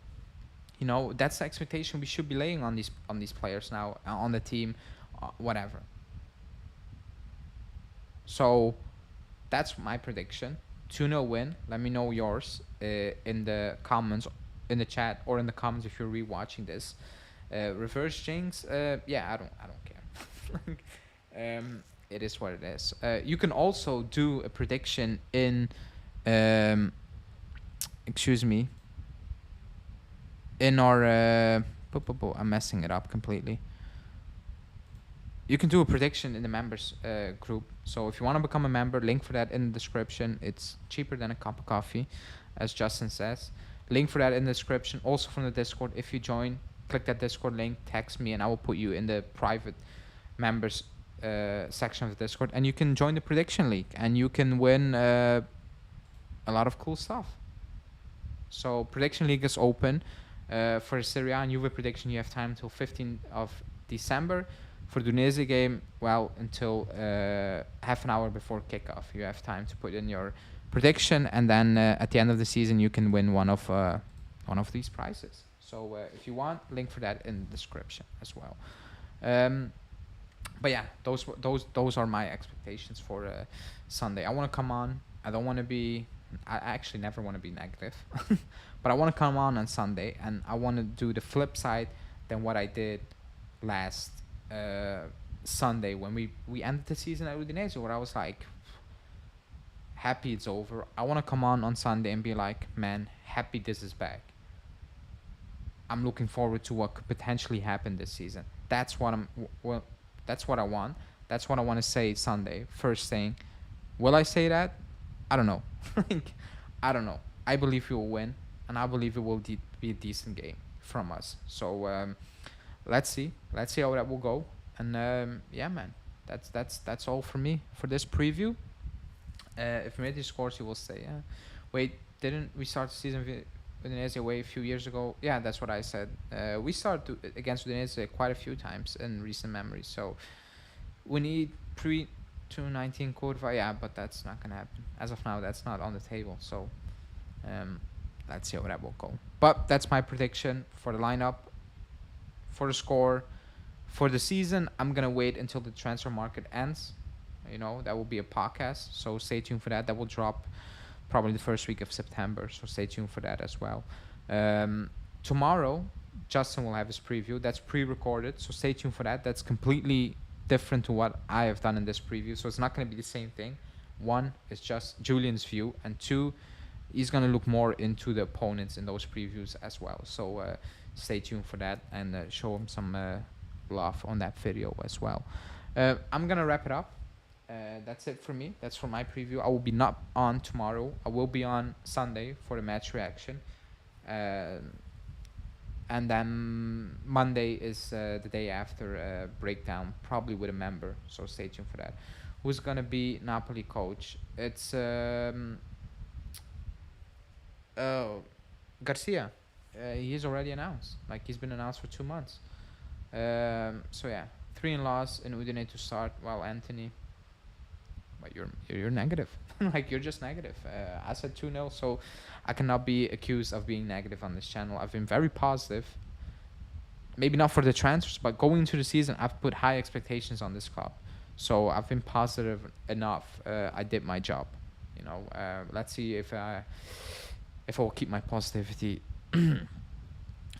You know, that's the expectation we should be laying on these players now, on the team, whatever. So that's my prediction. 2-0 win. Let me know yours in the comments, in the chat, or in the comments if you're rewatching this. Reverse jinx. Yeah, I don't care. It is what it is. You can also do a prediction in, excuse me, in our. I'm messing it up completely. You can do a prediction in the members group. So if you want to become a member, link for that in the description. It's cheaper than a cup of coffee, as Justin says. Link for that in the description. Also from the Discord. If you join, click that Discord link, text me, and I will put you in the private members section of the Discord. And you can join the prediction league, and you can win a lot of cool stuff. So prediction league is open. For Serie A and Juve prediction, you have time until 15th of December. For the Udinese game, well, until half an hour before kickoff, you have time to put in your prediction, and then at the end of the season, you can win one of these prizes. So if you want, link for that in the description as well. But yeah, those are my expectations for Sunday. I want to come on. I don't want to be. I actually never want to be negative, but I want to come on Sunday, and I want to do the flip side than what I did last Sunday when we ended the season at Udinese, where I was like happy it's over. I want to come on Sunday and be like, man, happy this is back. I'm looking forward to what could potentially happen this season. That's what that's what I want. That's what I want to say Sunday. First thing. Will I say that? I don't know. I don't know. I believe we will win, and I believe it will be a decent game from us. So let's see how that will go. And yeah, man, that's all for me for this preview. If Messi scores, you will say, wait, didn't we start the season with Udinese away a few years ago? Yeah, that's what I said. We started against Udinese quite a few times in recent memory. So we need pre-2019 Curva, yeah, but that's not gonna happen. As of now, that's not on the table. So let's see how that will go. But that's my prediction for the lineup, for the score, for the season. I'm gonna wait until the transfer market ends. You know, that will be a podcast, so stay tuned for that. That will drop probably the first week of September, so stay tuned for that as well. Tomorrow, Justin will have his preview. That's pre-recorded, so stay tuned for that. That's completely different to what I have done in this preview, so it's not going to be the same thing. One is just Julian's view, and two, he's going to look more into the opponents in those previews as well. So stay tuned for that, and show him some love on that video as well. I'm going to wrap it up. That's it for me. That's for my preview. I will be not on tomorrow. I will be on Sunday for the match reaction. And then Monday is the day after breakdown, probably with a member. So stay tuned for that. Who's going to be Napoli coach? It's Garcia. He's already announced. Like, he's been announced for 2 months. So yeah, 3 in-laws in Udine to start. Well, Anthony, but you're negative. Like, you're just negative. I said 2-0, so I cannot be accused of being negative on this channel. I've been very positive. Maybe not for the transfers, but going into the season, I've put high expectations on this club. So I've been positive enough. I did my job. You know, let's see if I will keep my positivity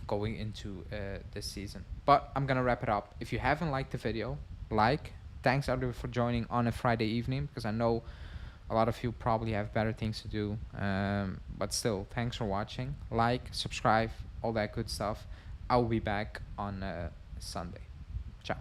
going into this season. But I'm gonna wrap it up. If you haven't liked the video, like. Thanks everyone for joining on a Friday evening, because I know a lot of you probably have better things to do. But still, thanks for watching. Like, subscribe, all that good stuff. I'll be back on Sunday. Ciao.